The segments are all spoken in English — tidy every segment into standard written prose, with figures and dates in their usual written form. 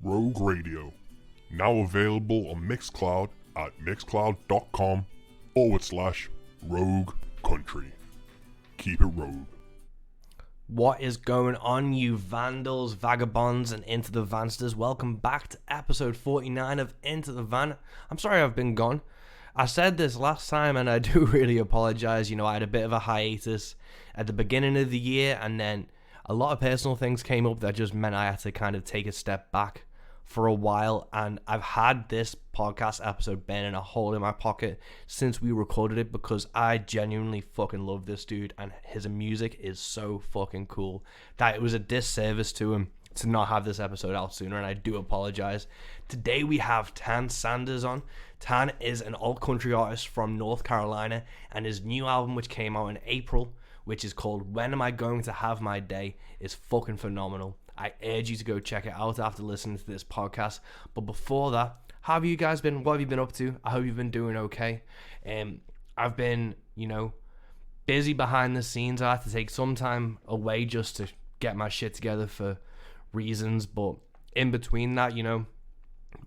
Rogue Radio. Now available on Mixcloud at mixcloud.com/Rogue Country. Keep it rogue. What is going on, you vandals, vagabonds, and Into the Vansters? Welcome back to episode 49 of Into the Van. I'm sorry I've been gone. I said this last time, and I do really apologize. I had a bit of a hiatus at the beginning of the year, and then a lot of personal things came up that just meant I had to kind of take a step back for a while, and I've had this podcast episode burning a hole in my pocket since we recorded it because I genuinely fucking love this dude, and his music is so fucking cool that it was a disservice to him to not have this episode out sooner, and I do apologize. Today we have Tan Sanders on. Tan is an alt country artist from North Carolina, and his new album, which came out in April, which is called When Am I Going to Have My Day, is fucking phenomenal. I urge you to go check it out after listening to this podcast. But before that, how have you guys been? What have you been up to? I hope you've been doing okay. I've been, busy behind the scenes. I had to take some time away just to get my shit together for reasons. But in between that,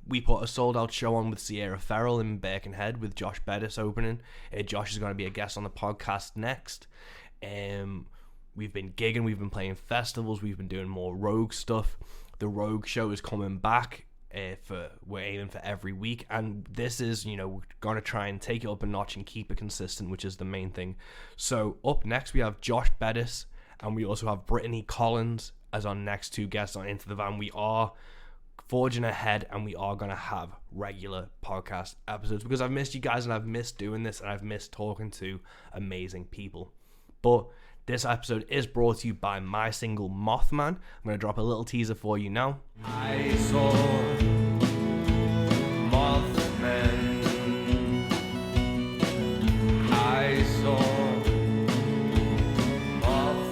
we put a sold-out show on with Sierra Ferrell in Birkenhead with Josh Bettis opening. Josh is going to be a guest on the podcast next. We've been gigging, we've been playing festivals, we've been doing more Rogue stuff. The Rogue show is coming back. We're aiming for every week, and this is, we're going to try and take it up a notch and keep it consistent, which is the main thing. So up next we have Josh Bettis, and we also have Brittany Collins as our next two guests on Into the Van. We are forging ahead, and we are going to have regular podcast episodes because I've missed you guys, and I've missed doing this, and I've missed talking to amazing people. But this episode is brought to you by my single Mothman. I'm going to drop a little teaser for you now. I saw Mothman. I saw Mothman.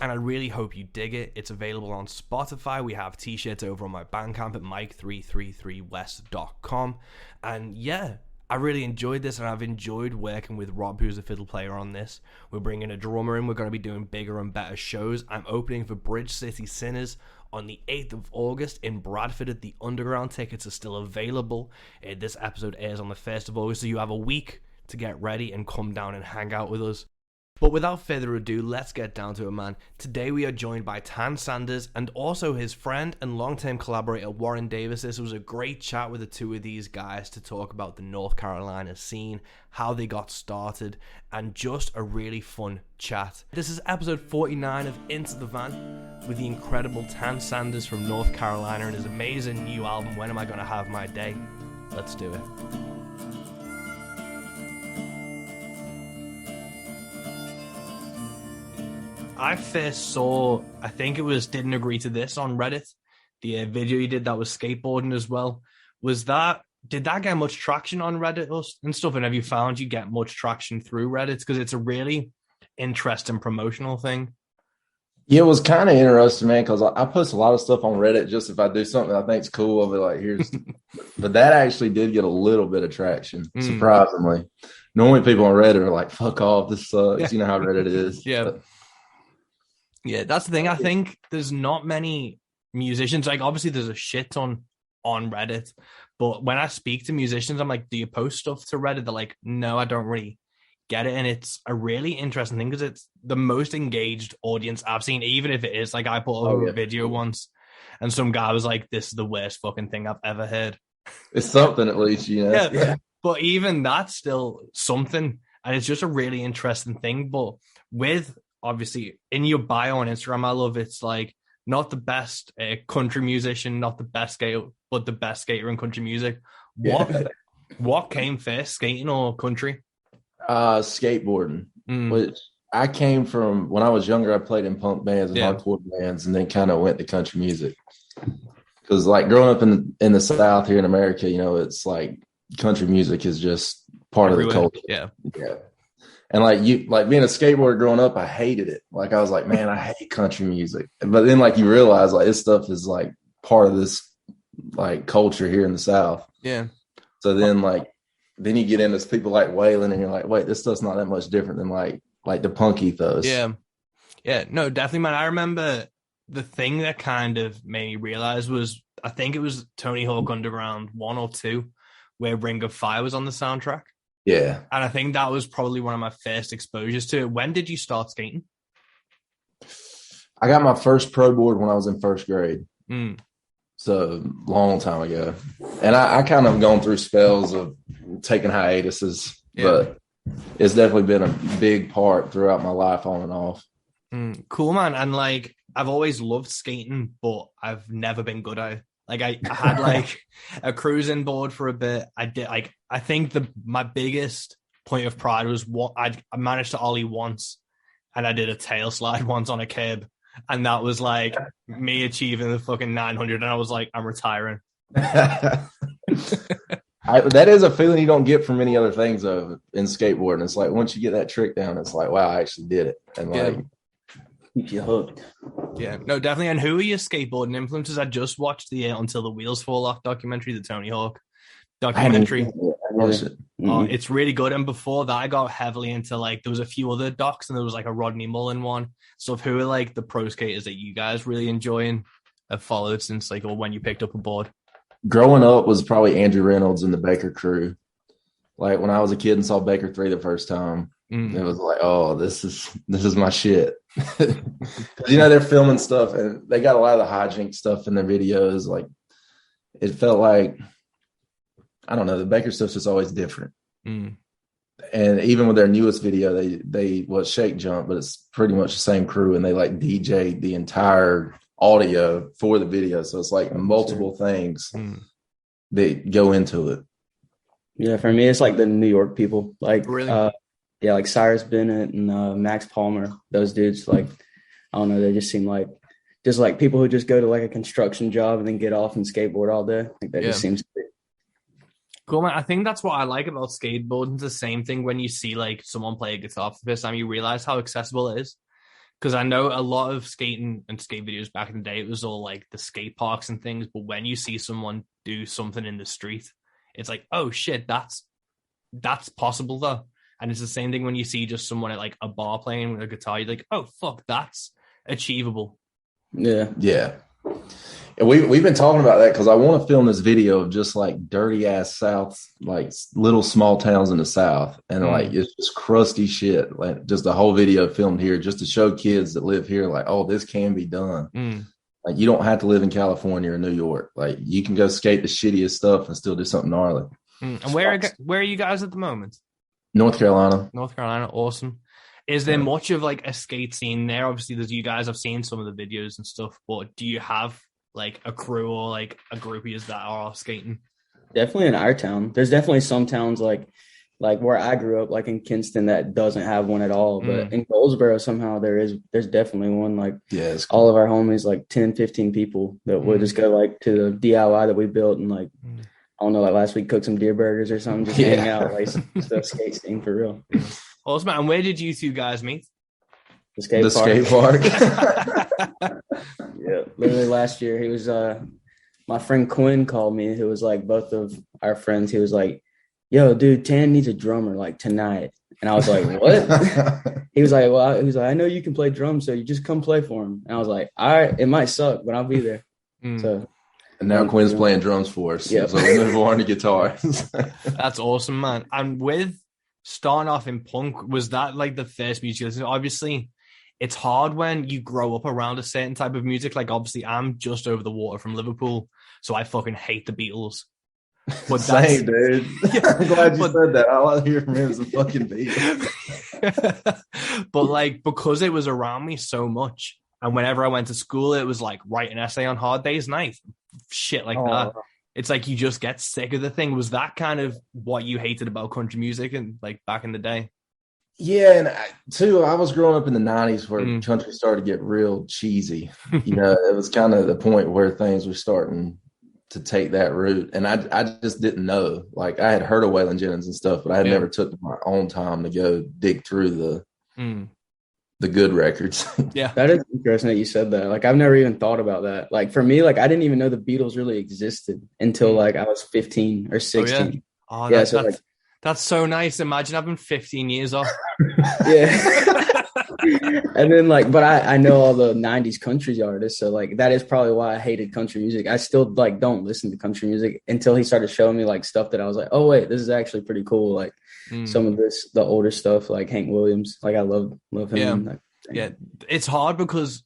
And I really hope you dig it. It's available on Spotify. We have t-shirts over on my Bandcamp at mike333west.com. And yeah, I really enjoyed this, and I've enjoyed working with Rob, who's a fiddle player on this. We're bringing a drummer in. We're going to be doing bigger and better shows. I'm opening for Bridge City Sinners on the 8th of August in Bradford at the Underground. Tickets are still available. This episode airs on the 1st of August, so you have a week to get ready and come down and hang out with us. But without further ado, let's get down to it, man. Today we are joined by Tan Sanders and also his friend and long-term collaborator Warren Davies. This was a great chat with the two of these guys to talk about the North Carolina scene, how they got started, and just a really fun chat. This is episode 49 of Into the Van with the incredible Tan Sanders from North Carolina and his amazing new album, When Am I Gonna Have My Day? Let's do it. I first saw, I think it was Didn't Agree to This on Reddit. The video you did that was skateboarding as well. Did that get much traction on Reddit and stuff? And have you found you get much traction through Reddit? Because it's a really interesting promotional thing. Yeah, it was kind of interesting, man, because I post a lot of stuff on Reddit just if I do something I think's cool. I'll be like, here's, but that actually did get a little bit of traction, surprisingly. Normally people on Reddit are like, fuck off, this sucks. Yeah. You know how Reddit is. Yeah. But, yeah, that's the thing. I think there's not many musicians. Like, obviously, there's a shit ton on Reddit. But when I speak to musicians, I'm like, do you post stuff to Reddit? They're like, no, I don't really get it. And it's a really interesting thing because it's the most engaged audience I've seen, even if it is. Like, I put a video once and some guy was like, this is the worst fucking thing I've ever heard. It's something at least, Yeah. But even that's still something. And it's just a really interesting thing. But with, obviously, in your bio on Instagram, I love it's like not the best country musician, not the best skater, but the best skater in country music. What came first, skating or country? Skateboarding, which I came from when I was younger. I played in punk bands and hardcore bands, and then kind of went to country music. Because like growing up in the South here in America, it's like country music is just part Everywhere. of the culture. Yeah. Yeah. And like being a skateboarder growing up, I hated it. Like I was like, man, I hate country music. But then like you realize like this stuff is like part of this like culture here in the South. Yeah. So then you get into people like Waylon and you're like, wait, this stuff's not that much different than like the punk ethos. Yeah. Yeah. No, definitely, man. I remember the thing that kind of made me realize was, I think it was Tony Hawk Underground 1 or 2, where Ring of Fire was on the soundtrack. Yeah. And I think that was probably one of my first exposures to it. When did you start skating? I got my first pro board when I was in first grade. Mm. So long time ago. And I kind of gone through spells of taking hiatuses, but it's definitely been a big part throughout my life on and off. Cool, man. And like, I've always loved skating, but I've never been good at it. Like I had like a cruising board for a bit. I did like, I think my biggest point of pride was what I managed to ollie once, and I did a tail slide once on a curb, and that was like me achieving the fucking 900. And I was like, I'm retiring. That is a feeling you don't get from many other things though in skateboarding. It's like once you get that trick down, it's like, wow, I actually did it. And like keeps you hooked. Yeah, no, definitely. And who are your skateboarding influences? I just watched the Until the Wheels Fall Off documentary, the Tony Hawk documentary. It's really good. And before that, I got heavily into like, there was a few other docs, and there was like a Rodney Mullen one. So who are like the pro skaters that you guys really enjoy and have followed since like, or when you picked up a board? Growing up was probably Andrew Reynolds and the Baker crew. Like when I was a kid and saw Baker 3 the first time, it was like, oh, this is my shit. They're filming stuff and they got a lot of the hijink stuff in their videos. Like it felt like, I don't know, the Baker stuff's just always different. And even with their newest video, they Shake Jump, but it's pretty much the same crew, and they like DJ the entire audio for the video. So it's like multiple things that go into it. Yeah, for me, it's like the New York people. Like, really? Like Cyrus Bennett and Max Palmer. Those dudes, like, I don't know, they just seem like people who just go to like a construction job and then get off and skateboard all day. Like that just seems cool, man. I think that's what I like about skateboarding. It's the same thing when you see like someone play a guitar for the first time, you realize how accessible it is. Because I know a lot of skating and skate videos back in the day, it was all like the skate parks and things. But when you see someone do something in the street, it's like, oh shit, that's possible though. And it's the same thing when you see just someone at like a bar playing with a guitar, you're like, oh fuck, that's achievable. Yeah. And we've been talking about that because I want to film this video of just like dirty ass South, like little small towns in the South, and like it's just crusty shit. Like just the whole video filmed here, just to show kids that live here, like, oh, this can be done. Like you don't have to live in California or New York. Like you can go skate the shittiest stuff and still do something gnarly. And where are you guys at the moment? North Carolina, awesome. Is there much of like a skate scene there? Obviously, there's you guys. I've seen some of the videos and stuff, but do you have like a crew or like a groupies that are skating? Definitely in our town. There's definitely some towns like where I grew up, like in Kinston, that doesn't have one at all. But in Goldsboro, somehow there's definitely one. Like all of our homies, like 10, 15 people that would just go like to the DIY that we built and like, I don't know, like last week cooked some deer burgers or something, just hang out, like stuff skate scene for real. Awesome. And where did you two guys meet? The skate park. Yeah, literally last year. He was my friend Quinn called me, who was like both of our friends. He was like, yo, dude, Tan needs a drummer like tonight. And I was like, what? He was like, I know you can play drums, so you just come play for him. And I was like, all right, it might suck, but I'll be there. So and now Quinn's playing drums for us. So we move on to guitars. That's awesome, man. And with starting off in punk, was that like the first music? Obviously, it's hard when you grow up around a certain type of music. Like, obviously, I'm just over the water from Liverpool, so I fucking hate the Beatles. But same, dude. I'm glad you said that. All I hear from him is the fucking Beatles. But like, because it was around me so much, and whenever I went to school, it was like write an essay on Hard Day's Night, shit like that. It's like you just get sick of the thing. Was that kind of what you hated about country music and like back in the day? Yeah, and I was growing up in the 90s where country started to get real cheesy. It was kind of the point where things were starting to take that route. And I just didn't know. Like, I had heard of Waylon Jennings and stuff, but I had never took my own time to go dig through the good records. Yeah. That is interesting that you said that. Like, I've never even thought about that. Like, for me, like, I didn't even know the Beatles really existed until like I was 15 or 16. Oh, yeah. That's so nice. Imagine having 15 years off. Yeah. And then but I know all the 90s country artists. So like, that is probably why I hated country music. I still like don't listen to country music until he started showing me like stuff that I was like, oh wait, this is actually pretty cool. Like some of the older stuff, like Hank Williams, like I love him. Yeah. It's hard because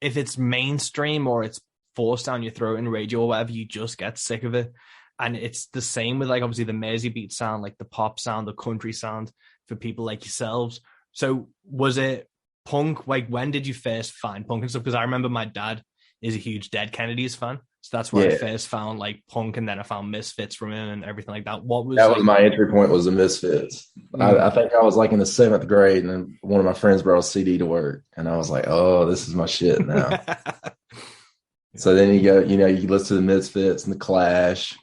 if it's mainstream or it's forced down your throat in radio or whatever, you just get sick of it. And it's the same with like obviously the Mersey beat sound, like the pop sound, the country sound for people like yourselves. So was it punk? Like, when did you first find punk and stuff? Because I remember my dad is a huge Dead Kennedys fan. So that's where I first found like punk, and then I found Misfits from him and everything like that. What was that was my entry point, was the Misfits. I think I was like in the 7th grade, and then one of my friends brought a CD to work, and I was like, oh, this is my shit now. So then you go, you listen to the Misfits and the Clash.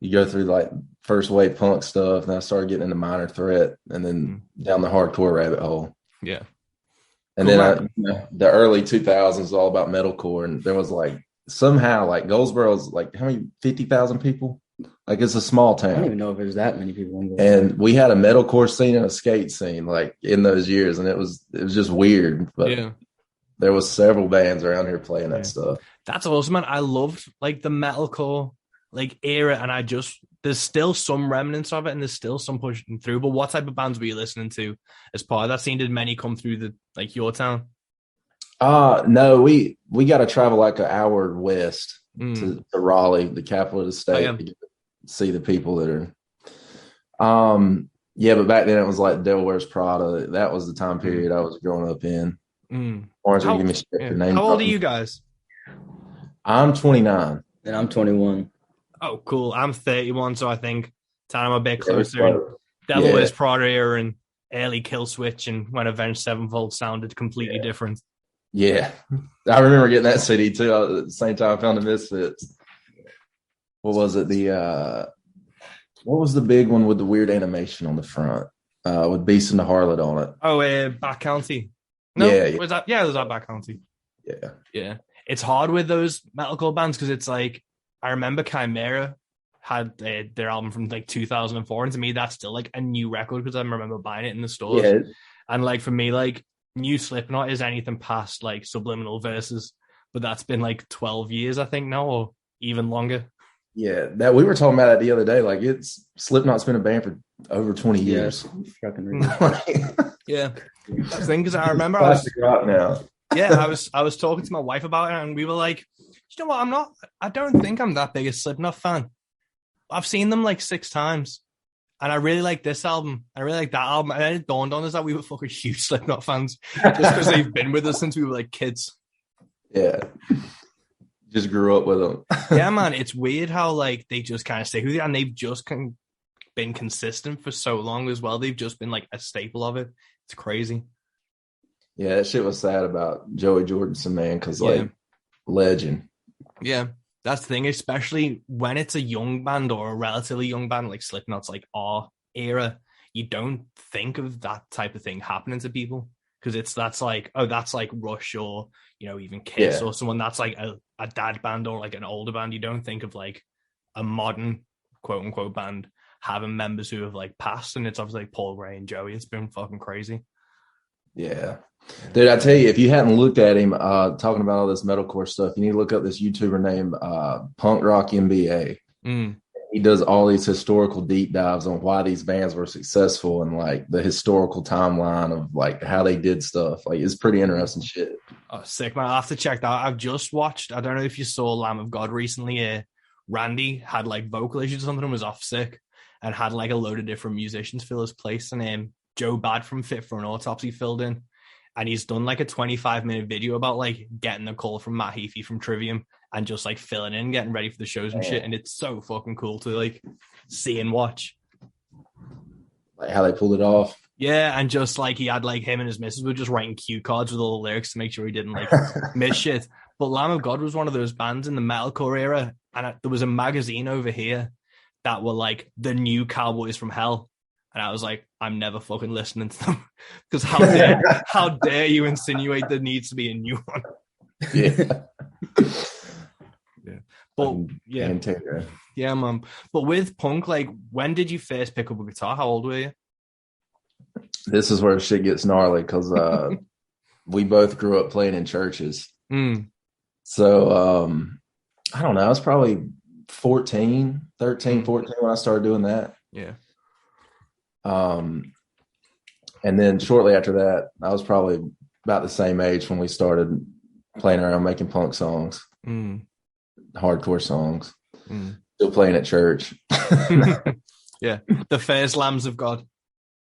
You go through like first wave punk stuff, and I started getting into Minor Threat, and then down the hardcore rabbit hole. Yeah. And then the early 2000s was all about metalcore, and there was like somehow like Goldsboro's like how many 50,000 people? Like, it's a small town. I don't even know if there's that many people in and we had a metalcore scene and a skate scene like in those years, and it was just weird. But there was several bands around here playing that stuff. That's awesome, man. I loved like the metalcore like era, and there's still some remnants of it, and there's still some pushing through. But what type of bands were you listening to as part of that scene? Did many come through your town? No, we got to travel like an hour west to Raleigh, the capital of the state, to see the people that are. But back then it was like Devil Wears Prada. That was the time period I was growing up in. How old are you guys? I'm 29. And I'm 21. Oh, cool. I'm 31, so I think time a bit closer. Devil Wears Prada era and early Kill Switch, and when Avenged Sevenfold sounded completely different. Yeah. I remember getting that CD too. At the same time I found the Misfits. What was it? What was the big one with the weird animation on the front? With Beast and the Harlot on it. Oh, Back County. No, was that? Yeah, it was that Back County. Yeah. It's hard with those metalcore bands because it's like, I remember Chimera had their album from like 2004, and to me that's still like a new record because I remember buying it in the stores. Yeah. And like for me, like new Slipknot is anything past like Subliminal Verses, but that's been like 12 years I think now, or even longer. Yeah, that we were talking about that the other day. Like, Slipknot's been a band for over 20 years. Yeah, that's the thing, because I remember rock now. I was talking to my wife about it, and we were like, you know what? I don't think I'm that big a Slipknot fan. I've seen them like 6 times, and I really like this album. I really like that album. And then it dawned on us that we were fucking huge Slipknot fans just because they've been with us since we were like kids. Yeah. Just grew up with them. Yeah, man. It's weird how like they just kind of stick with you, and they've just been consistent for so long as well. They've just been like a staple of it. It's crazy. Yeah, that shit was sad about Joey Jordison, man, because legend. Yeah, that's the thing, especially when it's a young band or a relatively young band like Slipknot's like our era. You don't think of that type of thing happening to people because that's like Rush or even Kiss or someone that's like a dad band or like an older band. You don't think of like a modern quote unquote band having members who have like passed, and it's obviously like Paul Gray and Joey. It's been fucking crazy. Yeah. Dude, I tell you, if you hadn't looked at him talking about all this metalcore stuff, you need to look up this YouTuber named Punk Rock MBA. He does all these historical deep dives on why these bands were successful and like the historical timeline of like how they did stuff. Like, it's pretty interesting shit. Oh, sick, man. I'll have to check that out. I've just watched, I don't know if you saw Lamb of God recently. Randy had like vocal issues or something and was off sick and had like a load of different musicians fill his place. And Joe Bad from Fit for an Autopsy filled in. And he's done like a 25-minute video about like getting a call from Matt Heafy from Trivium and just like filling in, getting ready for the shows and shit. And it's so fucking cool to like see and watch. Like how they pulled it off. Yeah, and just like he had like him and his missus were just writing cue cards with all the lyrics to make sure he didn't like miss shit. But Lamb of God was one of those bands in the metalcore era, and there was a magazine over here that were like the new Cowboys from Hell, and I was like, I'm never fucking listening to them because how dare you insinuate there needs to be a new one? Yeah. Yeah. But yeah. Yeah, man. But with punk, like, when did you first pick up a guitar? How old were you? This is where shit gets gnarly because we both grew up playing in churches. So I don't know. I was probably 13, 14 when I started doing that. Yeah. And then shortly after that, I was probably about the same age when we started playing around making punk songs, hardcore songs. Still playing at church. Yeah, the first Lambs of God.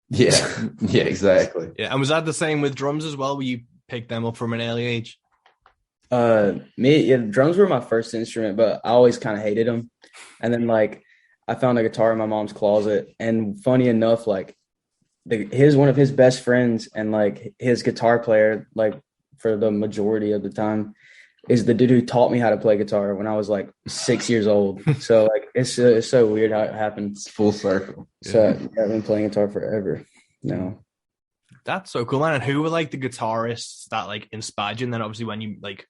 Yeah, exactly. Yeah, and was that the same with drums as well? Where you picked them up from an early age? Drums were my first instrument, but I always kind of hated them. And then like I found a guitar in my mom's closet, and funny enough, like one of his best friends and like his guitar player, like for the majority of the time, is the dude who taught me how to play guitar when I was like 6 years old. So like it's so weird how it happens. Full circle. So yeah, I've been playing guitar forever now. That's so cool, man. And who were like the guitarists that like inspired you? And then obviously when you like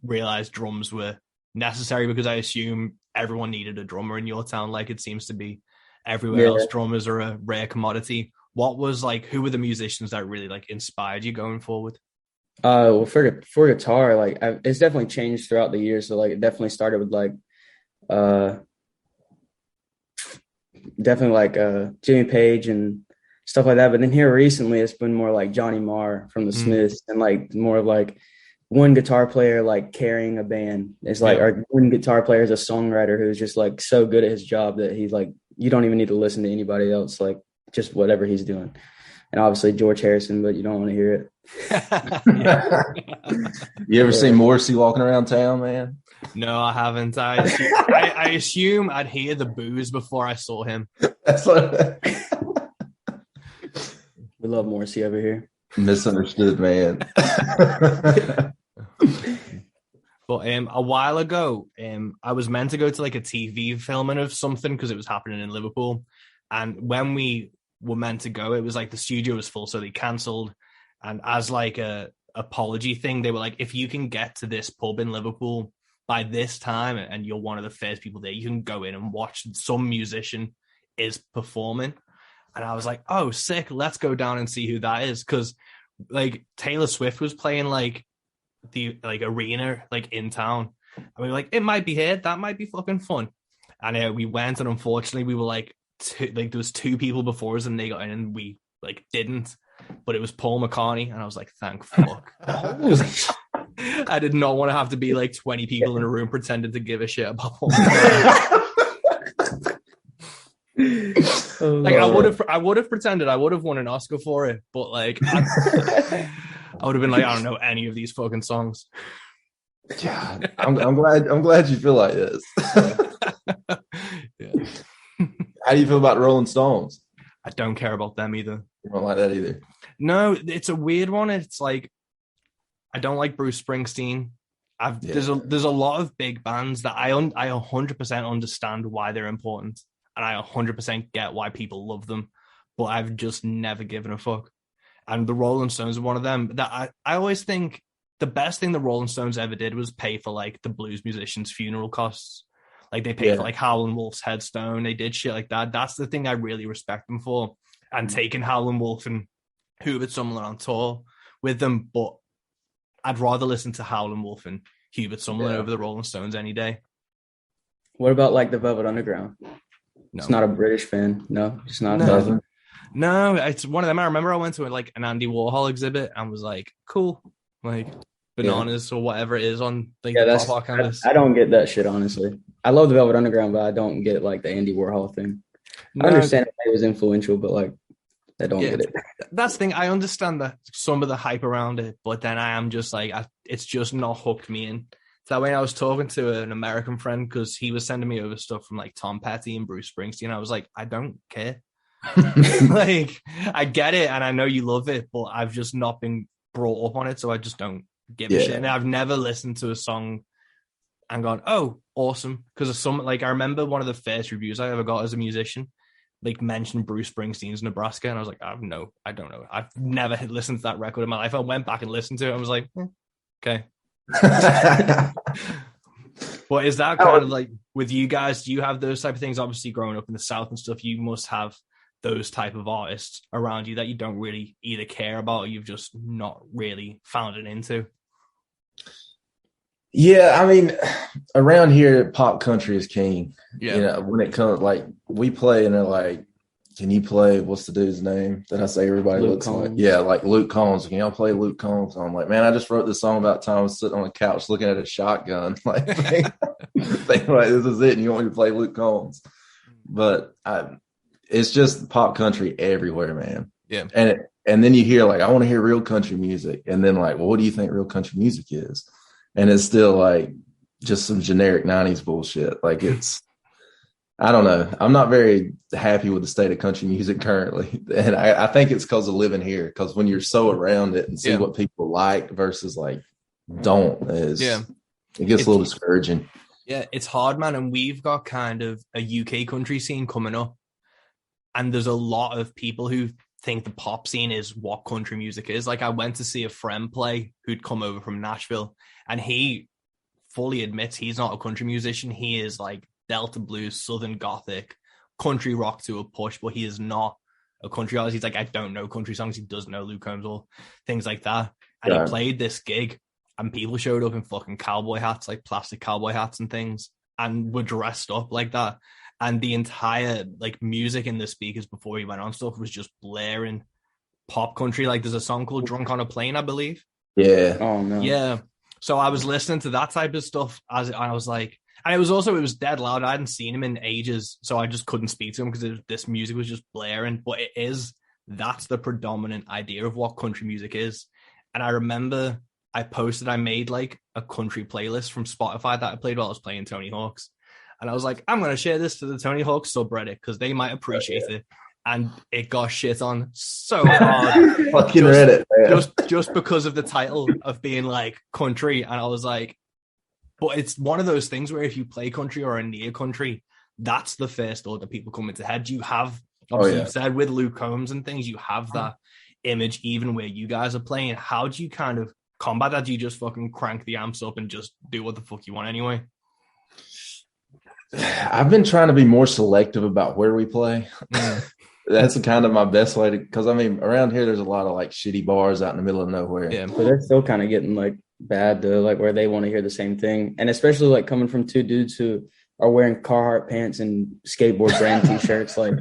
realized drums were necessary, because I assume everyone needed a drummer in your town, like it seems to be everywhere else. Drummers are a rare commodity. What was like, who were the musicians that really like inspired you going forward? Well, for guitar, like it's definitely changed throughout the years. So like it definitely started with like Jimmy Page and stuff like that. But then here recently, it's been more like Johnny Marr from the Smiths, and like more of like one guitar player like carrying a band. It's like our one guitar player is a songwriter who's just like so good at his job that he's like, you don't even need to listen to anybody else, like just whatever he's doing. And obviously George Harrison, but you don't want to hear it. You ever seen Morrissey walking around town, man? No, I haven't. I assume I'd hear the boos before I saw him. That's what we love Morrissey over here. Misunderstood, man. But a while ago, I was meant to go to like a TV filming of something because it was happening in Liverpool. And when we were meant to go, it was like the studio was full, so they cancelled. And as like a apology thing, they were like, if you can get to this pub in Liverpool by this time and you're one of the first people there, you can go in and watch some musician is performing. And I was like, oh, sick, let's go down and see who that is. Because like Taylor Swift was playing like the like arena like in town. And we were like, it might be here, that might be fucking fun. And we went, and unfortunately we were like there was two people before us and they got in and we like didn't. But it was Paul McCartney, and I was like, thank fuck. I did not want to have to be like 20 people in a room pretending to give a shit about Paul McCartney. Like I would have pretended I would have won an Oscar for it, but like I would have been like, I don't know any of these fucking songs. Yeah, I'm glad you feel like this. Yeah. How do you feel about the Rolling Stones? I don't care about them either. You don't like that either? No, it's a weird one. It's like I don't like Bruce Springsteen. There's a lot of big bands that I 100% understand why they're important, and I 100% get why people love them, but I've just never given a fuck. And the Rolling Stones are one of them. That I always think the best thing the Rolling Stones ever did was pay for like the blues musicians' funeral costs. Like they paid for like Howlin' Wolf's headstone. They did shit like that. That's the thing I really respect them for. And taking Howlin' Wolf and Hubert Summerlin on tour with them, but I'd rather listen to Howlin' Wolf and Hubert Summerlin over the Rolling Stones any day. What about like the Velvet Underground? No. It's not a British fan. No, it's not. No, it's one of them. I remember I went to like an Andy Warhol exhibit and was like, cool, like Bananas or whatever it is on like the pop canvas. I don't get that shit, honestly. I love the Velvet Underground, but I don't get like the Andy Warhol thing. I understand it was influential, but like I don't get it. That's the thing. I understand that some of the hype around it, but then I am just like, it's just not hooked me in. So when I was talking to an American friend, because he was sending me over stuff from like Tom Petty and Bruce Springsteen, I was like, I don't care. Like, I get it, and I know you love it, but I've just not been brought up on it, so I just don't give a shit. And I've never listened to a song and gone, "Oh, awesome!" Because of some, like, I remember one of the first reviews I ever got as a musician, like, mentioned Bruce Springsteen's Nebraska, and I was like, I don't know. I've never listened to that record in my life. I went back and listened to it. I was like, okay. But is that kind of like with you guys? Do you have those type of things? Obviously, growing up in the South and stuff, you must have those type of artists around you that you don't really either care about or you've just not really found it into. Yeah, I mean, around here, pop country is king. Yeah. You know, when it comes, like, we play and they're like, can you play, what's the dude's name that I say everybody Luke looks Combs. like? Yeah, like Luke Combs. Can y'all play Luke Combs? I'm like, man, I just wrote this song about time I was sitting on the couch looking at a shotgun. Like, thinking like, this is it, and you want me to play Luke Combs. But it's just pop country everywhere, man. Yeah. And then you hear, like, I want to hear real country music. And then, like, well, what do you think real country music is? And it's still, like, just some generic 90s bullshit. Like, it's, I don't know. I'm not very happy with the state of country music currently. And I think it's because of living here. Because when you're so around it and see what people like versus, like, don't, it gets a little discouraging. Yeah, it's hard, man. And we've got kind of a UK country scene coming up. And there's a lot of people who think the pop scene is what country music is. Like, I went to see a friend play who'd come over from Nashville, and he fully admits he's not a country musician. He is like Delta blues, Southern Gothic, country rock to a push, but he is not a country artist. He's like, I don't know country songs. He doesn't know Luke Combs or things like that. And he played this gig, and people showed up in fucking cowboy hats, like plastic cowboy hats and things, and were dressed up like that. And the entire, like, music in the speakers before he went on stuff was just blaring pop country. Like, there's a song called Drunk on a Plane, I believe. Yeah. Oh, no. Yeah. So I was listening to that type of stuff and I was like, and it was dead loud. I hadn't seen him in ages, so I just couldn't speak to him because this music was just blaring. But that's the predominant idea of what country music is. And I remember I made like a country playlist from Spotify that I played while I was playing Tony Hawk's. And I was like, I'm going to share this to the Tony Hawk subreddit because they might appreciate it. And it got shit on so hard. Fucking Reddit, man. Just because of the title of being like country. And I was like, but it's one of those things where if you play country or are near country, that's the first order people come into head. You have, obviously, you've said with Luke Combs and things, you have that image even where you guys are playing. How do you kind of combat that? Do you just fucking crank the amps up and just do what the fuck you want anyway? I've been trying to be more selective about where we play. That's kind of my best way to, because I mean, around here, there's a lot of like shitty bars out in the middle of nowhere. Yeah, but they're still kind of getting like bad though, like where they want to hear the same thing. And especially like coming from two dudes who are wearing Carhartt pants and skateboard brand t-shirts. Like,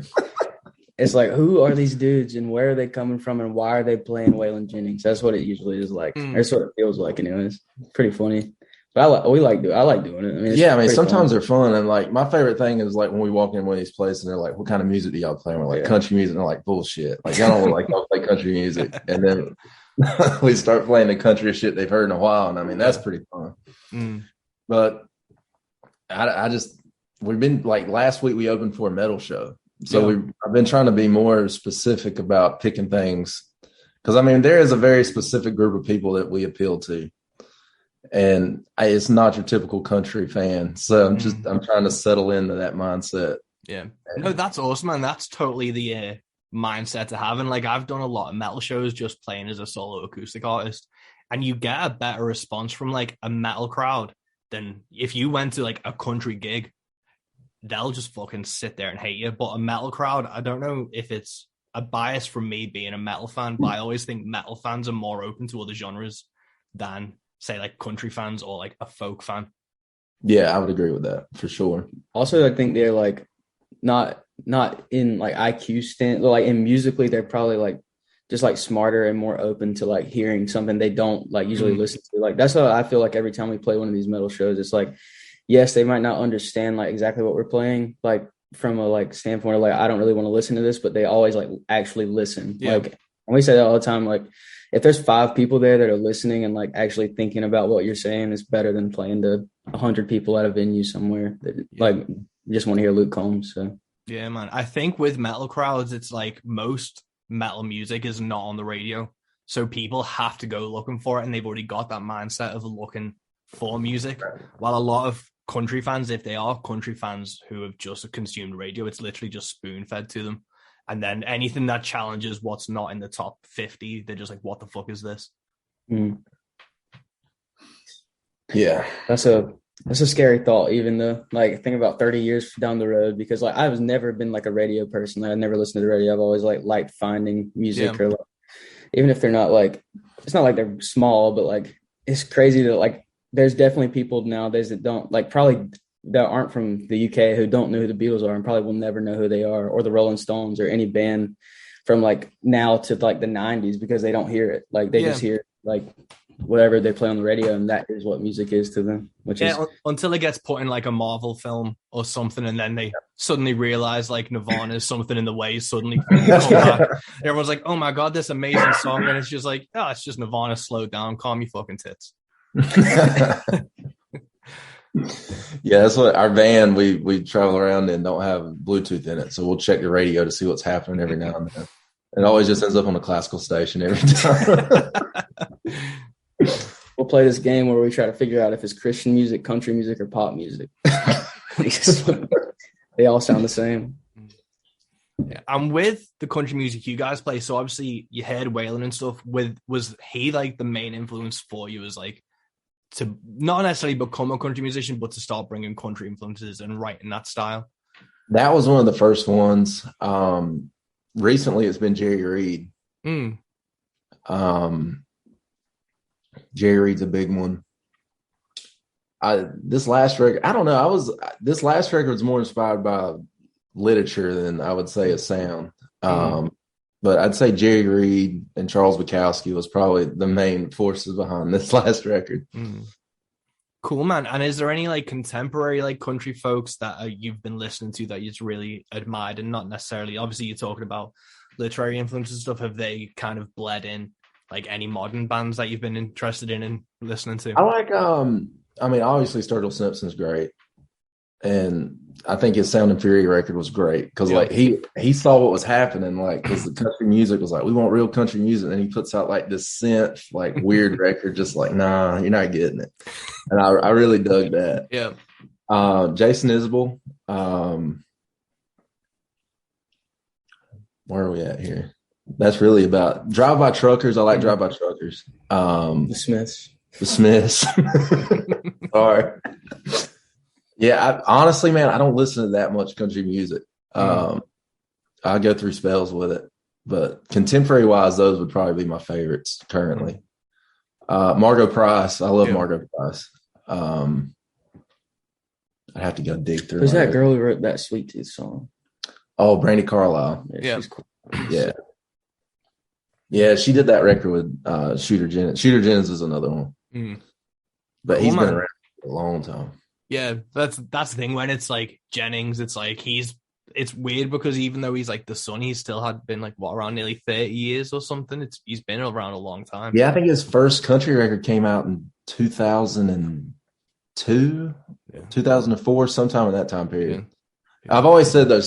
it's like, who are these dudes and where are they coming from and why are they playing Waylon Jennings? That's what it usually is like. That's what it feels like anyways. Pretty funny. But I like doing it. I mean, sometimes they're fun. And like, my favorite thing is like when we walk in one of these places and they're like, what kind of music do y'all play? And we're like, country music. And they're like, bullshit. Like, I don't like, y'all play country music. And then we start playing the country shit they've heard in a while. And I mean, that's pretty fun. But we've been like, last week we opened for a metal show. So I've been trying to be more specific about picking things. Because I mean, there is a very specific group of people that we appeal to. And it's not your typical country fan. So I'm trying to settle into that mindset. Yeah. No, that's awesome, man. That's totally the mindset to have. And like, I've done a lot of metal shows just playing as a solo acoustic artist. And you get a better response from like a metal crowd than if you went to like a country gig. They'll just fucking sit there and hate you. But a metal crowd, I don't know if it's a bias from me being a metal fan, but I always think metal fans are more open to other genres than, say, like country fans or like a folk fan. Yeah, I would agree with that for sure. Also, I think they're like not in like IQ stand, like in musically, they're probably like just like smarter and more open to like hearing something they don't like usually listen to. Like that's how I feel like every time we play one of these metal shows, it's like, yes, they might not understand like exactly what we're playing, like from a like standpoint of like, I don't really want to listen to this, but they always like actually listen. Yeah. Like, and we say that all the time, like, if there's 5 people there that are listening and like actually thinking about what you're saying, it's better than playing to 100 people at a venue somewhere that like just want to hear Luke Combs. So Yeah, man. I think with metal crowds, it's like most metal music is not on the radio. So people have to go looking for it, and they've already got that mindset of looking for music. While a lot of country fans, if they are country fans who have just consumed radio, it's literally just spoon fed to them. And then anything that challenges what's not in the top 50, they're just like, what the fuck is this? Yeah. That's a scary thought, even though, like, think about 30 years down the road, because like I've never been like a radio person. Like, I never listened to the radio. I've always like liked finding music, or like, even if they're not like, it's not like they're small, but like it's crazy that like there's definitely people nowadays that don't like, probably that aren't from the UK, who don't know who the Beatles are and probably will never know who they are, or the Rolling Stones, or any band from like now to like the 90s, because they don't hear it. Like they just hear like whatever they play on the radio, and that is what music is to them, which is until it gets put in like a Marvel film or something, and then they suddenly realize like Nirvana is something in the way, suddenly come back. Everyone's like, oh my god, this amazing song, and it's just like, oh, it's just Nirvana, slow down, calm your fucking tits. Yeah, that's what our van, we travel around and don't have Bluetooth in it, so we'll check the radio to see what's happening every now and then. It always just ends up on a classical station every time. We'll play this game where we try to figure out if it's Christian music, country music, or pop music. They all sound the same. Yeah. And with the country music you guys play, so obviously you heard Waylon and stuff. Was he like the main influence for you, as like to not necessarily become a country musician, but to start bringing country influences and writing that style? That was one of the first ones. Recently, it's been Jerry Reed. Jerry Reed's a big one. This last record, I don't know. This last record was more inspired by literature than I would say a sound. But I'd say Jerry Reed and Charles Bukowski was probably the main forces behind this last record. Cool, man. And is there any like contemporary like country folks that you've been listening to that you've really admired, and not necessarily, obviously you're talking about literary influences and stuff, have they kind of bled in like any modern bands that you've been interested in and listening to? I like, I mean, obviously Sturgill Simpson's great. And I think his Sound and Fury record was great because like he saw what was happening, like, because the country music was like, we want real country music, and he puts out like this synth like weird record, just like, nah, you're not getting it. And I really dug that. Jason Isbell, where are we at here? That's really about Drive By Truckers. I like Drive By Truckers. The Smiths. Sorry. Yeah, honestly, man, I don't listen to that much country music. I go through spells with it, but contemporary wise, those would probably be my favorites currently. Margot Price, I love Margot Price. I'd have to go dig through. Who's that girl who wrote that Sweet Tooth song? Oh, Brandy Carlisle. Yeah, she's cool. Yeah, she did that record with Shooter Jennings. Shooter Jennings is another one, but he's been around for a long time. Yeah, that's the thing. When it's like Jennings, it's like it's weird because even though he's like the son, he still had been like around nearly 30 years or something. He's been around a long time. Yeah, I think his first country record came out in 2002, 2004, sometime in that time period. Yeah. I've always said though,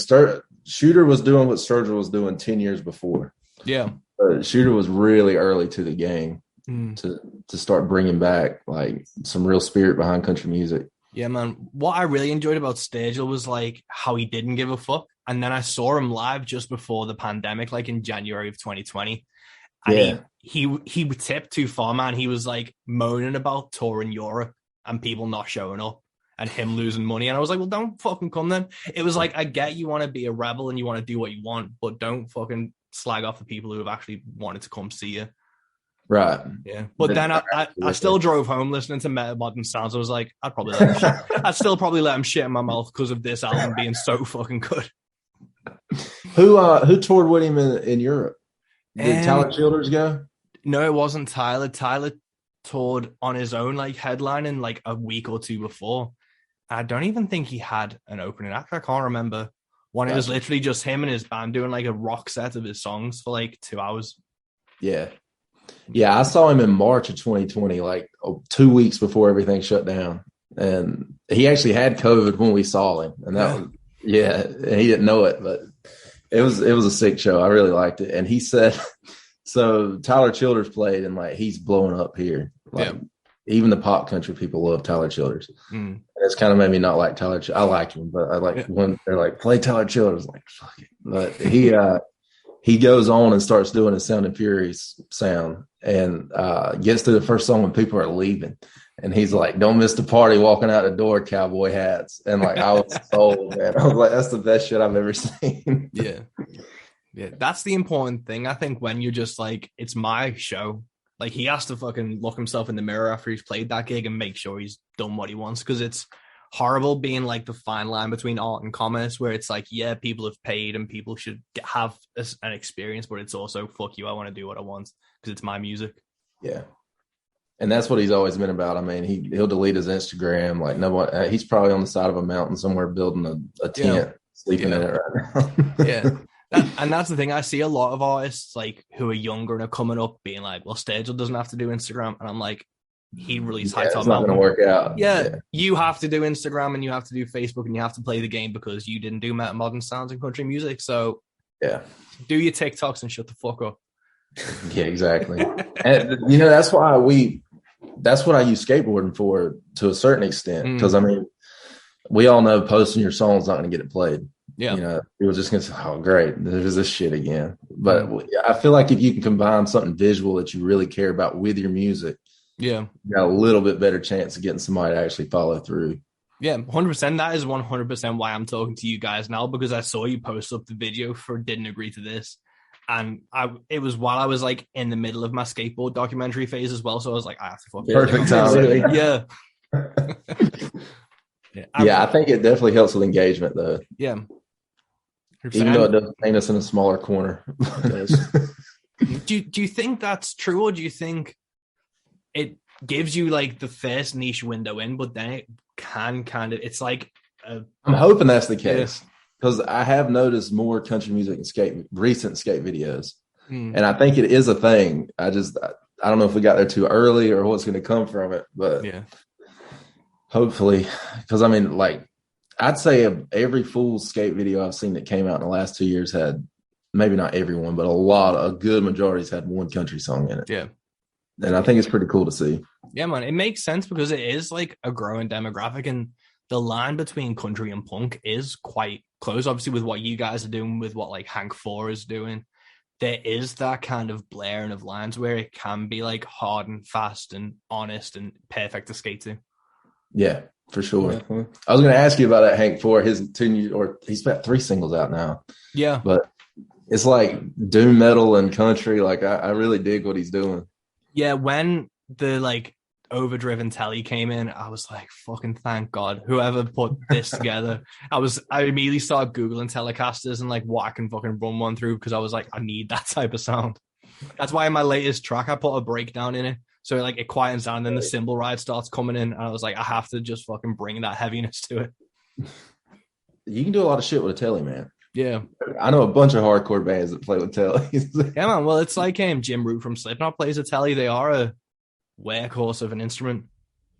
Shooter was doing what Sturgill was doing 10 years before. Yeah, but Shooter was really early to the game to start bringing back like some real spirit behind country music. Yeah, man. What I really enjoyed about Sturgill was like how he didn't give a fuck. And then I saw him live just before the pandemic, like in January of 2020. And he tipped too far, man. He was like moaning about touring Europe and people not showing up and him losing money. And I was like, well, don't fucking come then. It was like, I get you want to be a rebel and you want to do what you want, but don't fucking slag off the people who have actually wanted to come see you. Right. Yeah. But then I still drove home listening to Metal Modern Sounds. I was like, I'd still probably let him shit in my mouth because of this album being so fucking good. Who toured with him in Europe? Did Tyler Childers go? No, it wasn't Tyler. Tyler toured on his own, like headlining like a week or two before. I don't even think he had an opening act. I can't remember. It was literally just him and his band doing like a rock set of his songs for like 2 hours. Yeah. Yeah, I saw him in March of 2020, like 2 weeks before everything shut down. And he actually had COVID when we saw him. And that Yeah, he didn't know it, but it was a sick show. I really liked it. And he said, so Tyler Childers played, and like he's blowing up here. Like even the pop country people love Tyler Childers. And it's kind of made me not like Tyler. I like him, but I like when they're like play Tyler Childers. I'm like fuck it. But he goes on and starts doing his Sound and Fury's sound, and gets to the first song when people are leaving. And he's like, don't miss the party, walking out the door, cowboy hats. And like, I was sold, man. I was like, that's the best shit I've ever seen. Yeah. That's the important thing. I think when you're just like, it's my show, like he has to fucking look himself in the mirror after he's played that gig and make sure he's done what he wants. Cause it's horrible being like the fine line between art and commerce, where it's like, yeah, people have paid and people should have an experience, but it's also fuck you. I want to do what I want because it's my music. Yeah. And that's what he's always been about. I mean, he'll delete his Instagram. Like, no, he's probably on the side of a mountain somewhere building a tent, sleeping in it right now. And that's the thing. I see a lot of artists like who are younger and are coming up being like, well, Sturgill doesn't have to do Instagram. And I'm like, he released High Top Mountain. It's not going to work out. Yeah, you have to do Instagram and you have to do Facebook and you have to play the game because you didn't do modern sounds and country music. So do your TikToks and shut the fuck up. Yeah, exactly. And that's why that's what I use skateboarding for to a certain extent. Because I mean, we all know posting your song's not going to get it played. Yeah. People just going to say, oh, great, there's this shit again. But I feel like if you can combine something visual that you really care about with your music, you got a little bit better chance of getting somebody to actually follow through. Yeah, 100%. That is 100% why I'm talking to you guys now, because I saw you post up the video for Didn't Agree to This. And it was while I was like in the middle of my skateboard documentary phase as well. So I was like, I have to fucking perfect time. Yeah. I think it definitely helps with engagement though. Yeah. Even though it doesn't paint us in a smaller corner. Do you think that's true, or do you think it gives you like the first niche window in, but then it can kind of, it's like I'm hoping that's the case. Because I have noticed more country music and recent skate videos. And I think it is a thing. I don't know if we got there too early or what's going to come from it. But hopefully, because I mean, like, I'd say every full skate video I've seen that came out in the last 2 years had, maybe not everyone, but a good majorities had one country song in it. Yeah. And I think it's pretty cool to see. Yeah, man. It makes sense because it is like a growing demographic, and the line between country and punk is quite close. Obviously, with what you guys are doing, with what like Hank 4 is doing, there is that kind of blurring of lines where it can be like hard and fast and honest and perfect to skate to. Yeah, for sure. Definitely. I was going to ask you about that Hank 4. He's got 3 singles out now. Yeah, but it's like doom metal and country. Like I really dig what he's doing. Yeah, when the like overdriven telly came in, I was like, fucking thank God whoever put this together. I immediately started googling Telecasters and like what I can fucking run one through, because I was like, I need that type of sound. That's why in my latest track I put a breakdown in it, so like it quietens down and then the cymbal ride starts coming in, and I was like, I have to just fucking bring that heaviness to it. You can do a lot of shit with a telly, man. Yeah, I know a bunch of hardcore bands that play with tellies. Yeah, man. Well, it's like Jim Root from Slipknot plays a telly. They are a workhorse of an instrument.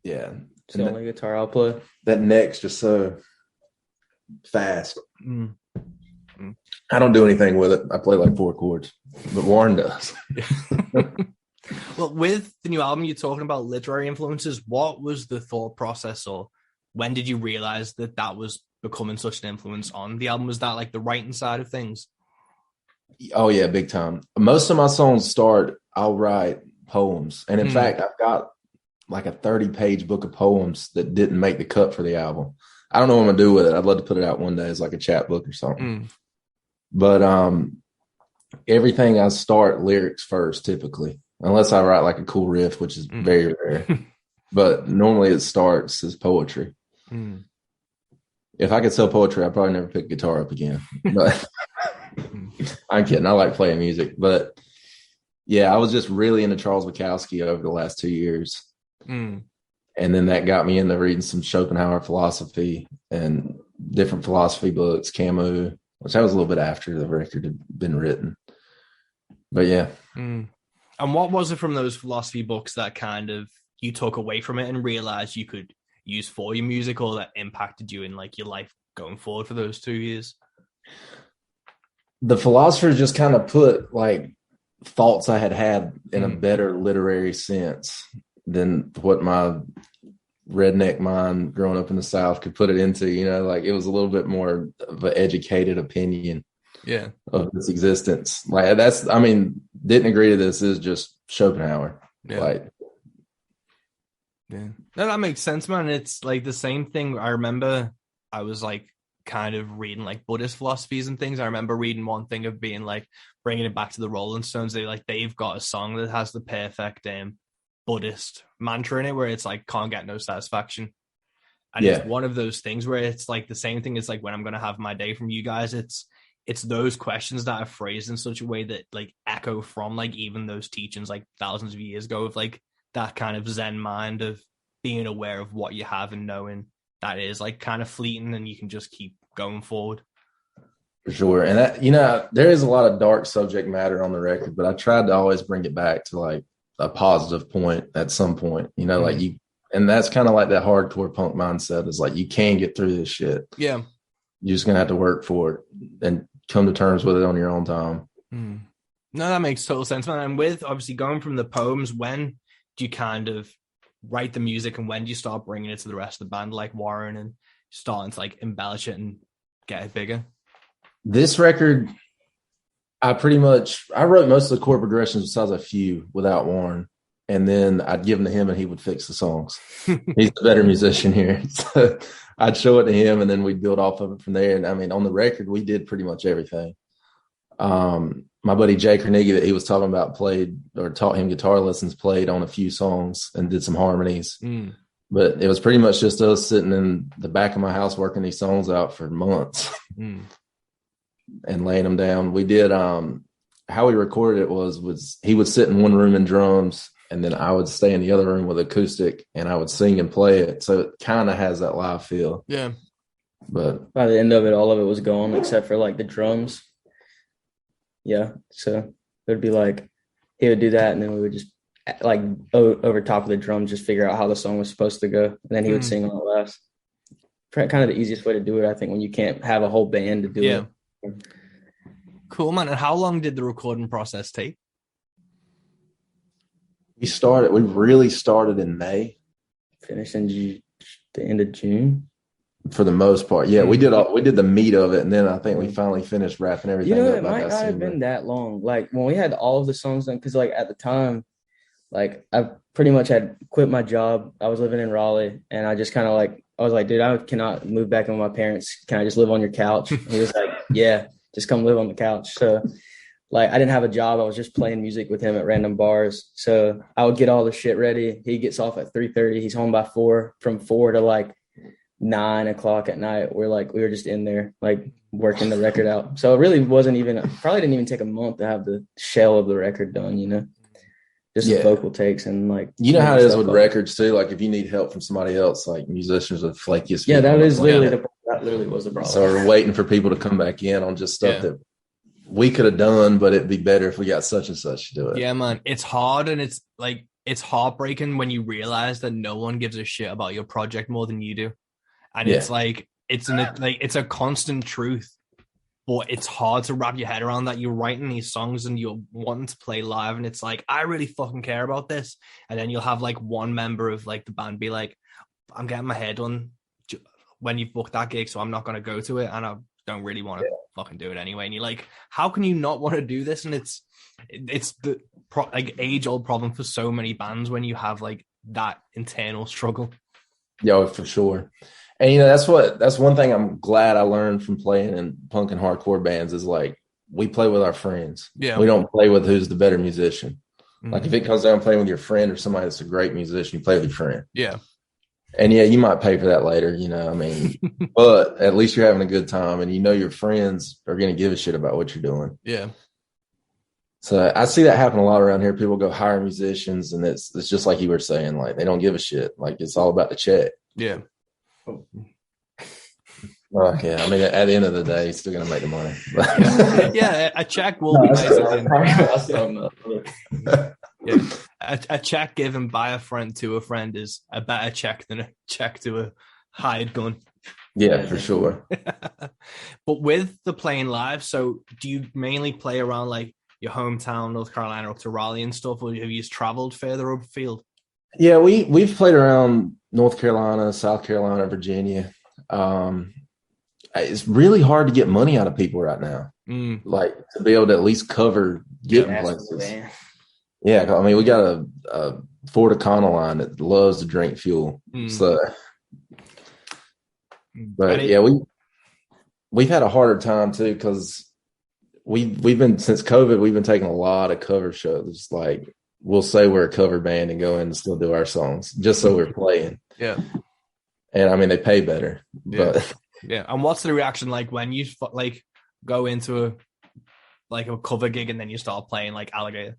Yeah. It's the only guitar I'll play. That neck's just so fast. I don't do anything with it. I play like 4 chords, but Warren does. Well, with the new album, you're talking about literary influences. What was the thought process, or when did you realize that was becoming such an influence on the album? Was that like the writing side of things? Oh yeah, big time. Most of my songs I'll write poems, and in fact I've got like a 30-page book of poems that didn't make the cut for the album. I don't know what I'm gonna do with it. I'd love to put it out one day as like a chapbook or something. But everything I start lyrics first typically, unless I write like a cool riff, which is very rare. But normally it starts as poetry. If I could sell poetry, I'd probably never pick guitar up again. But I'm kidding. I like playing music. But yeah, I was just really into Charles Bukowski over the last 2 years. And then that got me into reading some Schopenhauer philosophy and different philosophy books, Camus, which that was a little bit after the record had been written. But yeah. And what was it from those philosophy books that kind of you took away from it and realized you could use for your music, or that impacted you in like your life going forward for those 2 years? The philosophers just kind of put like thoughts I had in a better literary sense than what my redneck mind growing up in the South could put it into, like it was a little bit more of an educated opinion of its existence. Like didn't agree to this is just Schopenhauer. No, that makes sense, man. It's like the same thing. I remember I was like kind of reading like Buddhist philosophies and things. I remember reading one thing of being like bringing it back to the Rolling Stones. They've got a song that has the perfect Buddhist mantra in it where it's like can't get no satisfaction. And it's one of those things where it's like the same thing as like when I'm gonna have my day from you guys. It's those questions that are phrased in such a way that like echo from like even those teachings like thousands of years ago of like that kind of Zen mind of being aware of what you have and knowing that is like kind of fleeting and you can just keep going forward. For sure. And that, there is a lot of dark subject matter on the record, but I tried to always bring it back to like a positive point at some point, like and that's kind of like that hardcore punk mindset is like, you can get through this shit. Yeah. You're just going to have to work for it and come to terms with it on your own time. No, that makes total sense, man. And with obviously going from the poems, when do you kind of write the music and when do you start bringing it to the rest of the band like Warren and starting to like embellish it and get it bigger? This record, I wrote most of the chord progressions besides a few without Warren, and then I'd give them to him and he would fix the songs. He's the better musician here. So I'd show it to him and then we'd build off of it from there. And on the record, we did pretty much everything. My buddy Jay Carnegie that he was talking about played or taught him guitar lessons, played on a few songs and did some harmonies. But it was pretty much just us sitting in the back of my house working these songs out for months and laying them down. We did how we recorded it was he would sit in one room in drums and then I would stay in the other room with acoustic and I would sing and play it. So it kind of has that live feel. Yeah. But by the end of it, all of it was gone except for like the drums. Yeah. So it would be like he would do that and then we would just like over top of the drum just figure out how the song was supposed to go. And then he would sing on the last. Kind of the easiest way to do it, I think, when you can't have a whole band to do it. Cool, man. And how long did the recording process take? We really started in May. Finished in the end of June. For the most part. Yeah, we did the meat of it, and then I think we finally finished wrapping everything up. It might not have been that long. Like when we had all of the songs done, because like at the time, like I pretty much had quit my job. I was living in Raleigh, and I just kind of like, I was like, dude, I cannot move back in with my parents. Can I just live on your couch? And he was like, yeah, just come live on the couch. So like I didn't have a job. I was just playing music with him at random bars. So I would get all the shit ready. He gets off at 3:30. He's home by 4. From 4 to like 9 o'clock at night. We were just in there like working the record out. So it really probably didn't even take a month to have the shell of the record done, just the vocal takes and like, how it is with records too. Like if you need help from somebody else, like musicians are the flakiest. Yeah, that literally was the problem. So we're waiting for people to come back in on just stuff that we could have done, but it'd be better if we got such and such to do it. Yeah, man. It's hard and it's like, it's heartbreaking when you realize that no one gives a shit about your project more than you do. And it's like, it's a constant truth, but it's hard to wrap your head around that. You're writing these songs and you're wanting to play live. And it's like, I really fucking care about this. And then you'll have like one member of like the band be like, I'm getting my hair done when you've booked that gig, so I'm not going to go to it. And I don't really want to fucking do it anyway. And you're like, how can you not want to do this? And it's the age old problem for so many bands when you have like that internal struggle. Yeah, for sure. And that's one thing I'm glad I learned from playing in punk and hardcore bands is like we play with our friends. Yeah. We don't play with who's the better musician. Mm-hmm. Like if it comes down to playing with your friend or somebody that's a great musician, you play with your friend. Yeah. And you might pay for that later, but at least you're having a good time and your friends are going to give a shit about what you're doing. Yeah. So I see that happen a lot around here. People go hire musicians and it's just like you were saying, like they don't give a shit. Like it's all about the check. Yeah. Well, yeah. I mean, at the end of the day, you're still gonna make the money. Yeah, a check will be nice. Yeah, a check given by a friend to a friend is a better check than a check to a hired gun. Yeah, for sure. But with the playing live, so do you mainly play around like your hometown, North Carolina, up to Raleigh and stuff, or have you just traveled further afield? Yeah, we've played around North Carolina, South Carolina, Virginia. It's really hard to get money out of people right now. Like to be able to at least cover getting places. Yeah, I mean we got a Ford Econoline that loves to drink fuel. So, but yeah, we've had a harder time too because we've been since COVID we've been taking a lot of cover shows. Like we'll say we're a cover band and go in and still do our songs just so we're playing. Yeah, and I mean they pay better. Yeah. But yeah, and what's the reaction like when you like go into a cover gig and then you start playing like Alligator?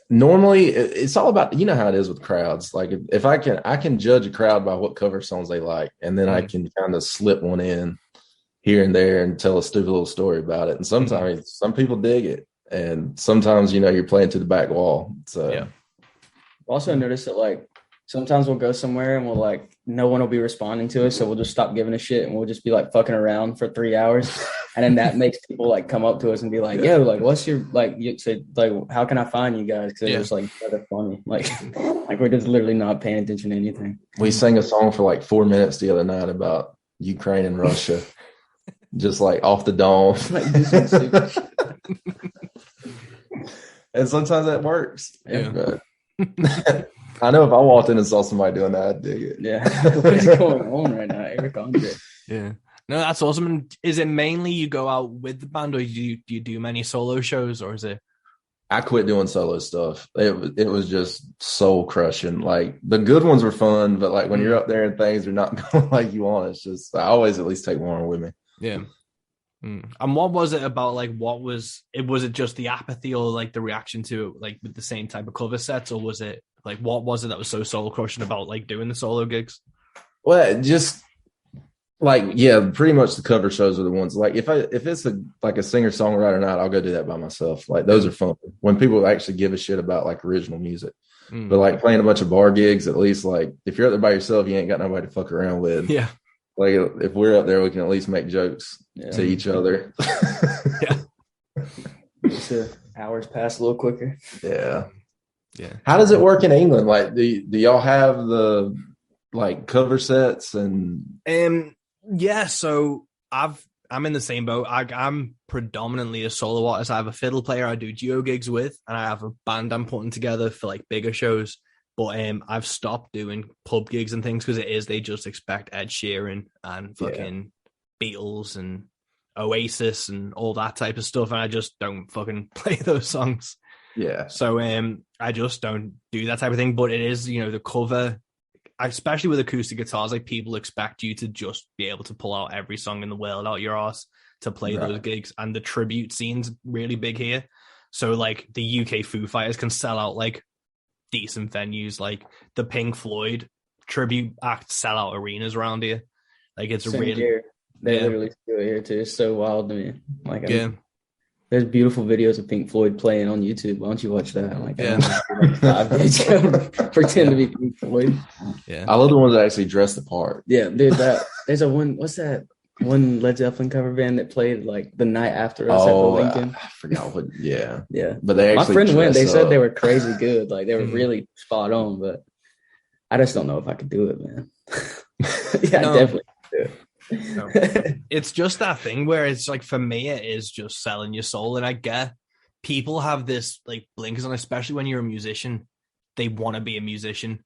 Normally it's all about, you know how it is with crowds. Like if I can judge a crowd by what cover songs they like, and then I can kind of slip one in here and there and tell a stupid little story about it. And sometimes some people dig it, and sometimes you're playing to the back wall. So yeah. Also noticed that like sometimes we'll go somewhere and we'll like no one will be responding to us, so we'll just stop giving a shit and we'll just be like fucking around for 3 hours, and then that makes people like come up to us and be like, "Yo, like, what's your like?" You say like, "How can I find you guys?" Because they're just like rather funny, like we're just literally not paying attention to anything. We sang a song for like 4 minutes the other night about Ukraine and Russia, just like off the dome. And sometimes that works. Yeah. I know if I walked in and saw somebody doing that, I'd dig it. Yeah. What is going on right now? Eric Andre. Yeah. No, that's awesome. And is it mainly you go out with the band, or do you do many solo shows, or is it? I quit doing solo stuff. It was just soul crushing. Like the good ones were fun, but like when you're up there and things are not going like you want, it's just I always at least take one with me. Yeah. And what was it about? Like, what was it? Was it just the apathy, or like the reaction to it, like with the same type of cover sets, or was it like what was it that was so soul crushing about like doing the solo gigs? Well, just like pretty much the cover shows are the ones. Like if it's a singer songwriter night, I'll go do that by myself. Like those are fun when people actually give a shit about like original music. But like playing a bunch of bar gigs, at least like if you're up there by yourself, you ain't got nobody to fuck around with. Yeah. Like if we're up there, we can at least make jokes to each other. So hours pass a little quicker. Yeah. How does it work in England? Like, do y'all have the like cover sets and? Yeah. So I'm in the same boat. I'm predominantly a solo artist. I have a fiddle player I do duo gigs with, and I have a band I'm putting together for like bigger shows. But I've stopped doing pub gigs and things because they just expect Ed Sheeran and fucking Beatles and Oasis and all that type of stuff, and I just don't fucking play those songs. Yeah. So I just don't do that type of thing. But it is, the cover, especially with acoustic guitars, like people expect you to just be able to pull out every song in the world out your ass to play those gigs, and the tribute scene's really big here. So like the UK Foo Fighters can sell out like decent venues, like the Pink Floyd tribute act sell out arenas around here. Like it's Same really here. They literally do it here too. It's so wild to me. Like there's beautiful videos of Pink Floyd playing on YouTube. Why don't you watch that? Like 5 days ago, pretend to be Pink Floyd. Yeah, I love the ones that actually dress the part. Yeah, dude. There's what's that one Led Zeppelin cover band that played like the night after us at the Lincoln? I forgot what. Yeah. But they my actually friend went. They said up. they were crazy good. Like they were really spot on. But I just don't know if I could do it, man. I definitely do it. No. It's just that thing where it's like, for me, it is just selling your soul. And I get people have this like blinkers on, especially when you're a musician. They want to be a musician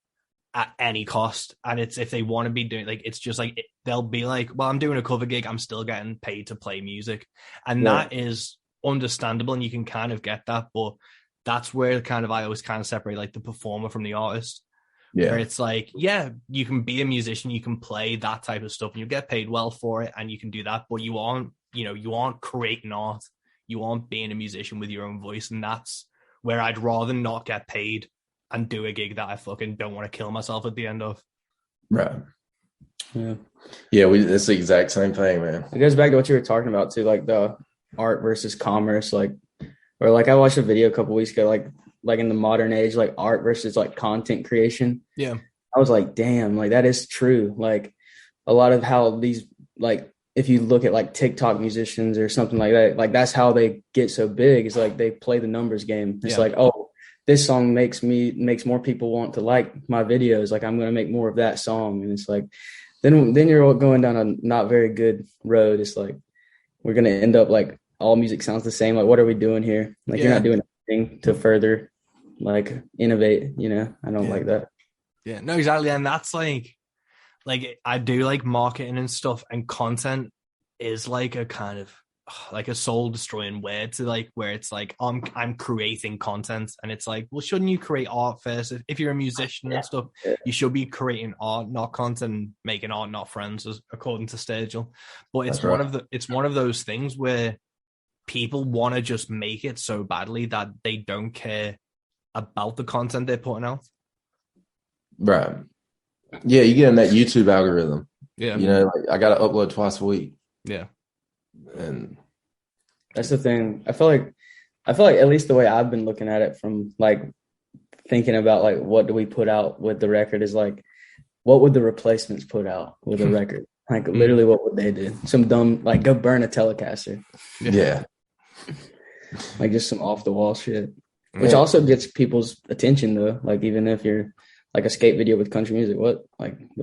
at any cost. And it's if they want to be doing like, it's just like, they'll be like, well, I'm doing a cover gig, I'm still getting paid to play music. And that is understandable, and you can kind of get that. But that's where I always kind of separate like the performer from the artist. Where it's like, you can be a musician, you can play that type of stuff, and you get paid well for it, and you can do that, but you aren't creating art. You aren't being a musician with your own voice, and that's where I'd rather not get paid and do a gig that I fucking don't want to kill myself at the end of. Right. Yeah. It's the exact same thing, man. It goes back to what you were talking about too, like the art versus commerce, like, or like I watched a video a couple weeks ago, like in the modern age, like art versus like content creation. Yeah. I was like, damn, like that is true. Like a lot of how these, like, if you look at like TikTok musicians or something like that, like that's how they get so big. It's like they play the numbers game. It's like, oh, this song makes more people want to like my videos. Like I'm going to make more of that song. And it's like, then you're going down a not very good road. It's like, we're going to end up like all music sounds the same. Like, what are we doing here? Like you're not doing anything to further like innovate, you know? I don't like that. Yeah, no, exactly. And that's like I do like marketing and stuff, and content is like a kind of like a soul destroying word to like where it's like I'm creating content, and it's like, well, shouldn't you create art first? If you're a musician and stuff, you should be creating art, not content, making art, not friends, as according to Sturgill. But it's it's one of those things where people want to just make it so badly that they don't care about the content they're putting out. Right. Yeah, you get in that YouTube algorithm. Yeah. You know, like I got to upload twice a week. Yeah. And that's the thing. I feel like at least the way I've been looking at it from like thinking about like what do we put out with the record is like, what would the replacements put out with a record? Like literally what would they do? Some dumb, like go burn a Telecaster. Yeah. Like just some off the wall shit, which also gets people's attention though. Like even if you're like a skate video with country music, what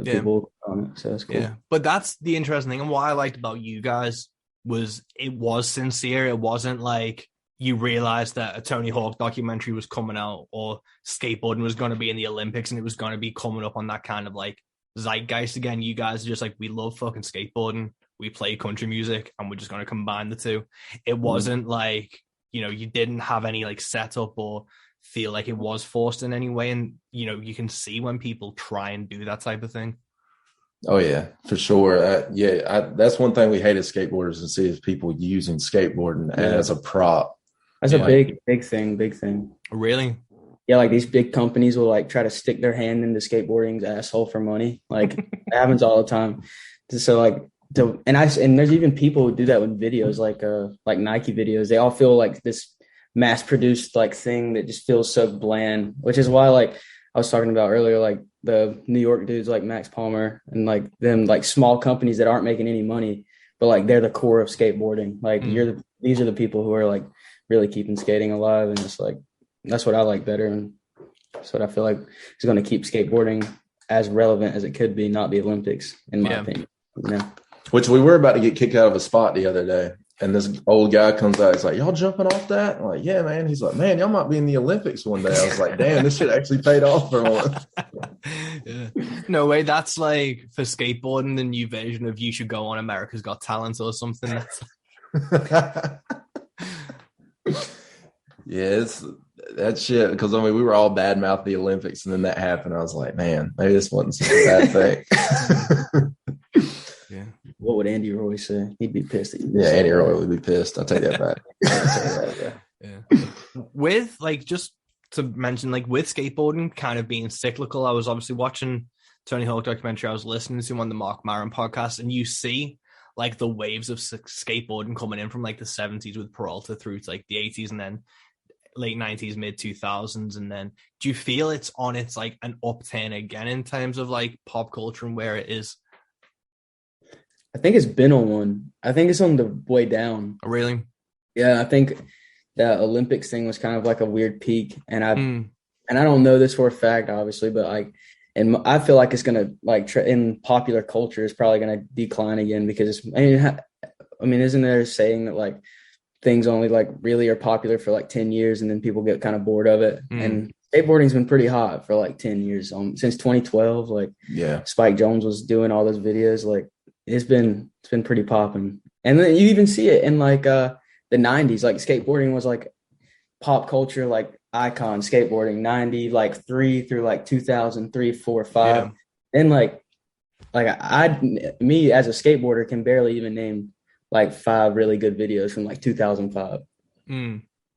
people on it. So that's cool. Yeah, but that's the interesting thing, and what I liked about you guys was it was sincere. It wasn't like you realized that a Tony Hawk documentary was coming out or skateboarding was going to be in the Olympics and it was going to be coming up on that kind of like zeitgeist again. You guys are just like, we love fucking skateboarding, we play country music, and we're just going to combine the two. It wasn't like, you know, you didn't have any like setup or feel like it was forced in any way. And, you know, you can see when people try and do that type of thing. Oh, yeah, for sure. That's one thing we hate as skateboarders to see is people using skateboarding as a prop. That's a big thing. Really? Yeah, like these big companies will like try to stick their hand into skateboarding's asshole for money. Like it happens all the time. So like, and there's even people who do that with videos, like Nike videos. They all feel like this mass produced like thing that just feels so bland, which is why like I was talking about earlier, like the New York dudes like Max Palmer and like them like small companies that aren't making any money, but like they're the core of skateboarding. Like these are the people who are like really keeping skating alive, and it's like that's what I like better, and that's what I feel like is going to keep skateboarding as relevant as it could be, not the Olympics, in my opinion. Yeah. Which we were about to get kicked out of a spot the other day. And this old guy comes out. He's like, y'all jumping off that? I'm like, yeah, man. He's like, man, y'all might be in the Olympics one day. I was like, damn, this shit actually paid off for once. Yeah. No way. That's like for skateboarding, the new version of You Should Go on America's Got Talent or something. Yeah, it's that shit. Because I mean, we were all badmouth the Olympics, and then that happened. I was like, man, maybe this wasn't such a bad thing. Yeah. What would Andy Roy say? He'd be pissed. Andy Roy would be pissed. I'll take that back. Yeah. With like, just to mention, like with skateboarding kind of being cyclical, I was obviously watching Tony Hawk documentary. I was listening to him on the Mark Maron podcast, and you see like the waves of skateboarding coming in from like the 70s with Peralta through to like the 80s and then late 90s, mid 2000s. And then do you feel it's on its like an upturn again in terms of like pop culture and where it is? I think it's been on one. I think it's on the way down. Oh, really? Yeah, I think that Olympics thing was kind of like a weird peak, and I don't know this for a fact, obviously, but like, and I feel like it's gonna like in popular culture, it's probably gonna decline again because I mean, isn't there a saying that like things only like really are popular for like 10 years and then people get kind of bored of it? And skateboarding's been pretty hot for like 10 years since 2012. Like, Spike Jonze was doing all those videos. Like, it's been pretty popping, and then you even see it in like the 90s. Like skateboarding was like pop culture, like icon skateboarding 90 like 3 through like 2003, 4, 5. And like me as a skateboarder can barely even name like 5 really good videos from like 2005.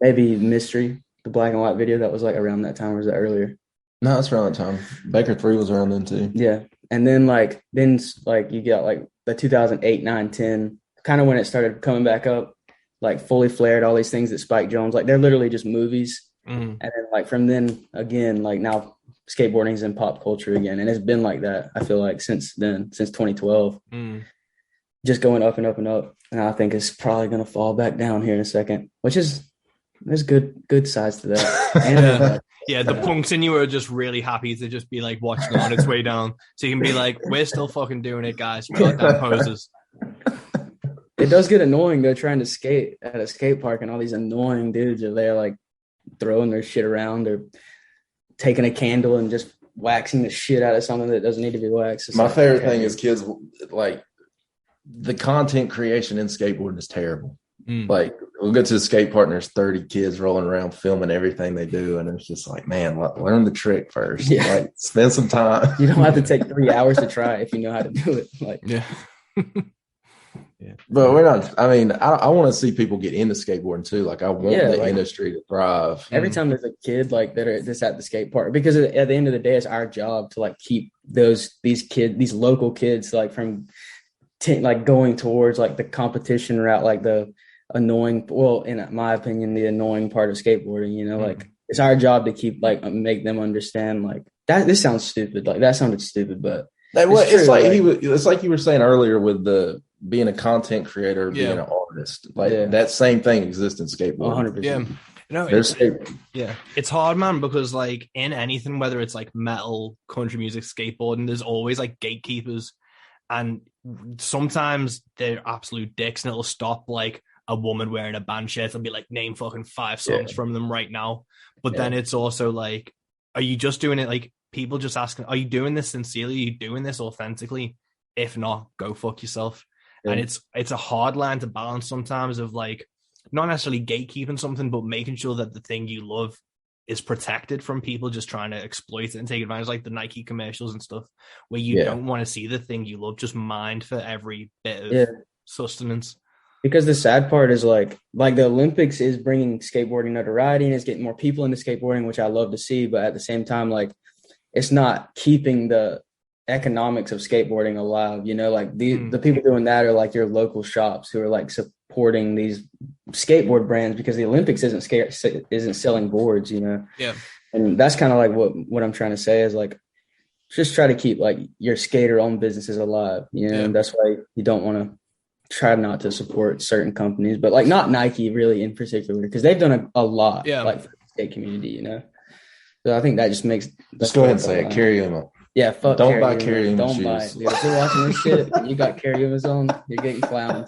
Maybe Mystery, the black and white video that was like around that time, or was that earlier? No, it's around that time. Baker 3 was around then too. Yeah. And then you got like the 2008, 9, 10, kind of when it started coming back up, like Fully Flared, all these things that Spike Jonze, like they're literally just movies. And then like from then again, like now skateboarding's in pop culture again, and it's been like that. I feel like since then, since 2012, just going up and up and up. And I think it's probably going to fall back down here in a second, which is there's good sides to that. And yeah, the punks in you are just really happy to just be like watching it on its way down, so you can be like, we're still fucking doing it, guys. We're goddamn posers. It does get annoying though, trying to skate at a skate park and all these annoying dudes are there like throwing their shit around or taking a candle and just waxing the shit out of something that doesn't need to be waxed. It's My like, favorite thing is kids like the content creation in skateboarding is terrible. Like we'll go to the skate park and there's 30 kids rolling around filming everything they do, and it's just like, man, learn the trick first. Yeah. Like spend some time. You don't have to take 3 hours to try if you know how to do it. Like yeah. But we're not. I mean, I want to see people get into skateboarding too. Like I want the industry to thrive. Every time there's a kid like that's at the skate park, because at the end of the day, it's our job to like keep these local kids like from like going towards like the competition route, like the annoying. Well, in my opinion, the annoying part of skateboarding. You know, like it's our job to keep like make them understand like that. This sounds stupid. Like that sounded stupid, but it's like you were saying earlier with the being a content creator, being an artist. Like that same thing exists in skateboarding. 100%. Yeah. No, it's hard, man, because like in anything, whether it's like metal, country music, skateboarding, there's always like gatekeepers, and sometimes they're absolute dicks, and it'll stop like a woman wearing a band shirt and be like, name fucking 5 songs from them right now. But then it's also like, are you just doing it? Like people just asking, are you doing this sincerely? Are you doing this authentically? If not, go fuck yourself. And it's a hard line to balance sometimes of like not necessarily gatekeeping something, but making sure that the thing you love is protected from people just trying to exploit it and take advantage, like the Nike commercials and stuff, where you don't want to see the thing you love just mined for every bit of sustenance. Because the sad part is like the Olympics is bringing skateboarding notoriety and it's getting more people into skateboarding, which I love to see. But at the same time, like it's not keeping the economics of skateboarding alive, you know, like the people doing that are like your local shops who are like supporting these skateboard brands because the Olympics isn't selling boards, you know. And that's kind of like what I'm trying to say is like just try to keep like your skater owned businesses alive, you know. And that's why you don't want to try not to support certain companies, but like not Nike really in particular, because they've done a lot like for the skate community, you know. So I think that just makes just go ahead and say it, carry them up. Yeah, fuck. Don't buy Carry Don't shoes. buy it, dude. If you're watching this shit and you got Carry on, you're getting clowned.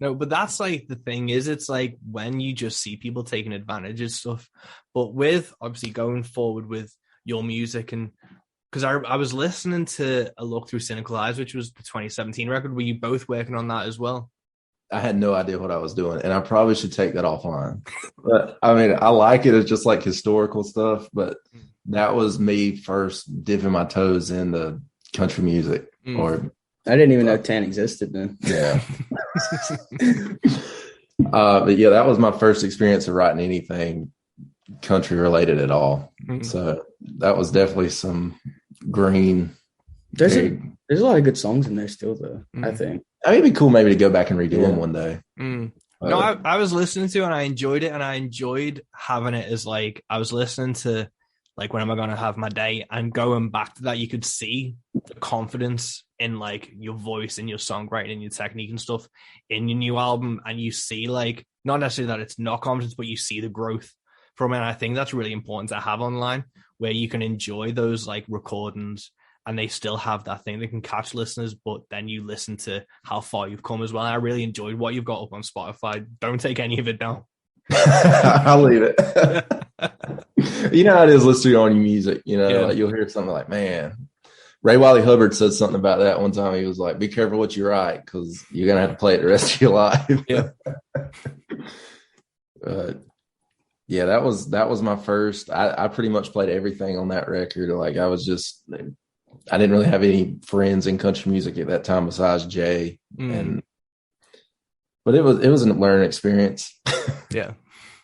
No, but that's like the thing is, it's like when you just see people taking advantage of stuff. But with obviously going forward with your music, and because I was listening to a look through Cynical Eyes, which was the 2017 record. Were you both working on that as well? I had no idea what I was doing, and I probably should take that offline. But I mean, I like it as just like historical stuff, but that was me first dipping my toes in the country music. Or I didn't even know Tan existed then. Yeah. But yeah, that was my first experience of writing anything country related at all. So that was definitely some green. There's a lot of good songs in there still, though. I think. I mean, it'd be cool maybe to go back and redo them one day. No, I was listening to it and I enjoyed it, and I enjoyed having it as like I was listening to like when am I gonna have my day, and going back to that, you could see the confidence in like your voice and your songwriting and your technique and stuff in your new album, and you see like not necessarily that it's not confidence, but you see the growth from it. And I think that's really important to have online, where you can enjoy those like recordings and they still have that thing that can catch listeners, but then you listen to how far you've come as well. And I really enjoyed what you've got up on Spotify. Don't take any of it down. I'll leave it. You know how it is listening to your own music, you know, like you'll hear something like, man, Ray Wiley Hubbard said something about that one time. He was like, be careful what you write, because you're going to have to play it the rest of your life. Yeah, that was my first. I pretty much played everything on that record. Like I didn't really have any friends in country music at that time besides Jay, but it was a learning experience. Yeah,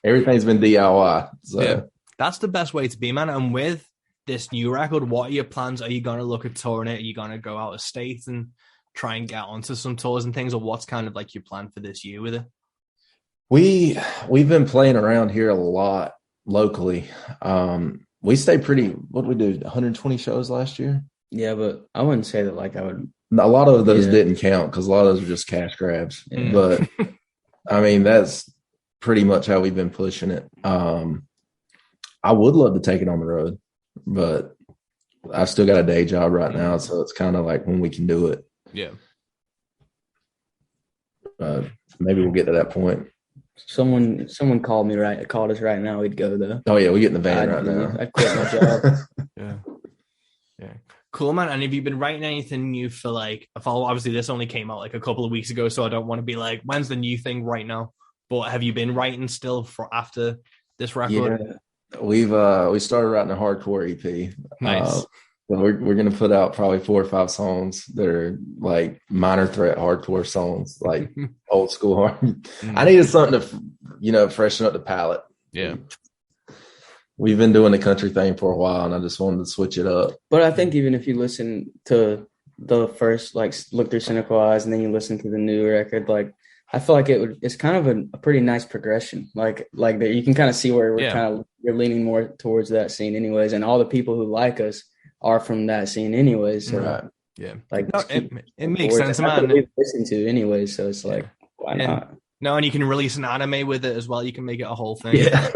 everything's been DIY. So that's the best way to be, man. And with this new record, what are your plans? Are you going to look at touring it? Are you going to go out of state and try and get onto some tours and things, or what's kind of like your plan for this year with it? We've been playing around here a lot. locally. We stay pretty. What did we do? 120 shows last year. Yeah, but I wouldn't say that like I would. A lot of those didn't count because a lot of those were just cash grabs. Yeah. But I mean, that's pretty much how we've been pushing it. I would love to take it on the road, but I've still got a day job right now, so it's kind of like when we can do it. Yeah. Maybe we'll get to that point. Someone called us right now. We'd go though. Oh yeah, we get in the van right now. I'd quit my job. Yeah. Cool, man. And have you been writing anything new for like? Obviously, this only came out like a couple of weeks ago, so I don't want to be like, when's the new thing right now? But have you been writing still for after this record? Yeah. We started writing a hardcore EP. Nice. We're gonna put out probably 4 or 5 songs that are like minor threat hardcore songs, like old school hard. I needed something to, freshen up the palette. Yeah. We've been doing the country thing for a while, and I just wanted to switch it up. But I think even if you listen to the first, like, Look Through Cynical Eyes, and then you listen to the new record, like, I feel like it's kind of a pretty nice progression. Like that you can kind of see where we're leaning more towards that scene anyways. And all the people who like us are from that scene anyways. So right. Yeah. Like, no, it makes sense, man. We listen to anyways. So it's like, why not? No, and you can release an anime with it as well. You can make it a whole thing. Yeah.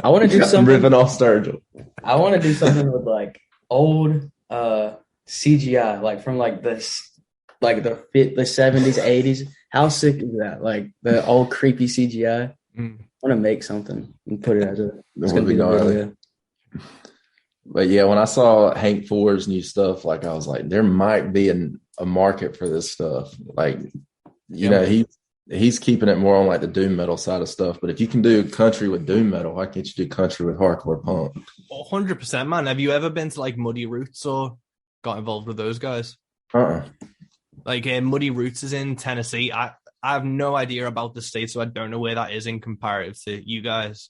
I want to do something. Ripping off Sturgill. I want to do something with like old CGI, like from like this, like the 70s, 80s. How sick is that? Like the old creepy CGI. I want to make something and put it as a. It's gonna be gnarly. But yeah, when I saw Hank Ford's new stuff, like I was like, there might be a market for this stuff. Like, he's keeping it more on like the doom metal side of stuff. But if you can do country with doom metal, why can't you do country with hardcore punk? 100%, man. Have you ever been to like Muddy Roots or got involved with those guys? Like Muddy Roots is in Tennessee. I have no idea about the state, so I don't know where that is in comparative to you guys.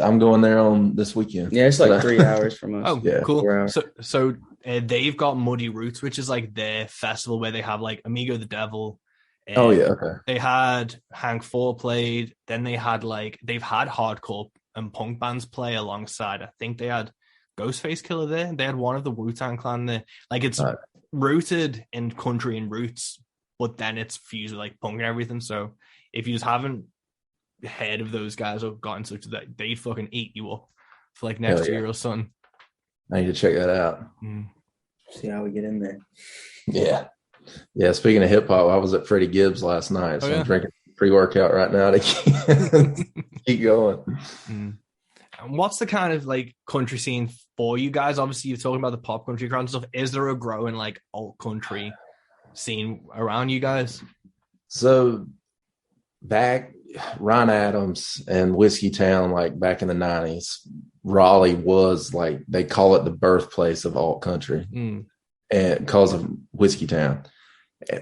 I'm going there on this weekend. Yeah, it's like 3 hours from us. Oh, yeah. Cool. So they've got Muddy Roots, which is like their festival where they have like Amigo the Devil. Oh yeah, okay. They had Hank 4 played. Then they've had hardcore and punk bands play alongside. I think they had Ghostface Killer there. They had one of the Wu-Tang Clan there. Like it's rooted in country and roots, but then it's fused with like punk and everything. So if you just haven't heard of those guys or got in touch with that, they'd fucking eat you up for like next year or something. I need to check that out. See how we get in there. Yeah. Speaking of hip hop, I was at Freddie Gibbs last night, so I'm drinking pre-workout right now to keep going. And what's the kind of like country scene for you guys? Obviously, you're talking about the pop country crowd and stuff. Is there a growing like alt country scene around you guys? So back Ryan Adams and Whiskey Town, like back in the 90s, Raleigh was like, they call it the birthplace of alt country and because of Whiskey Town.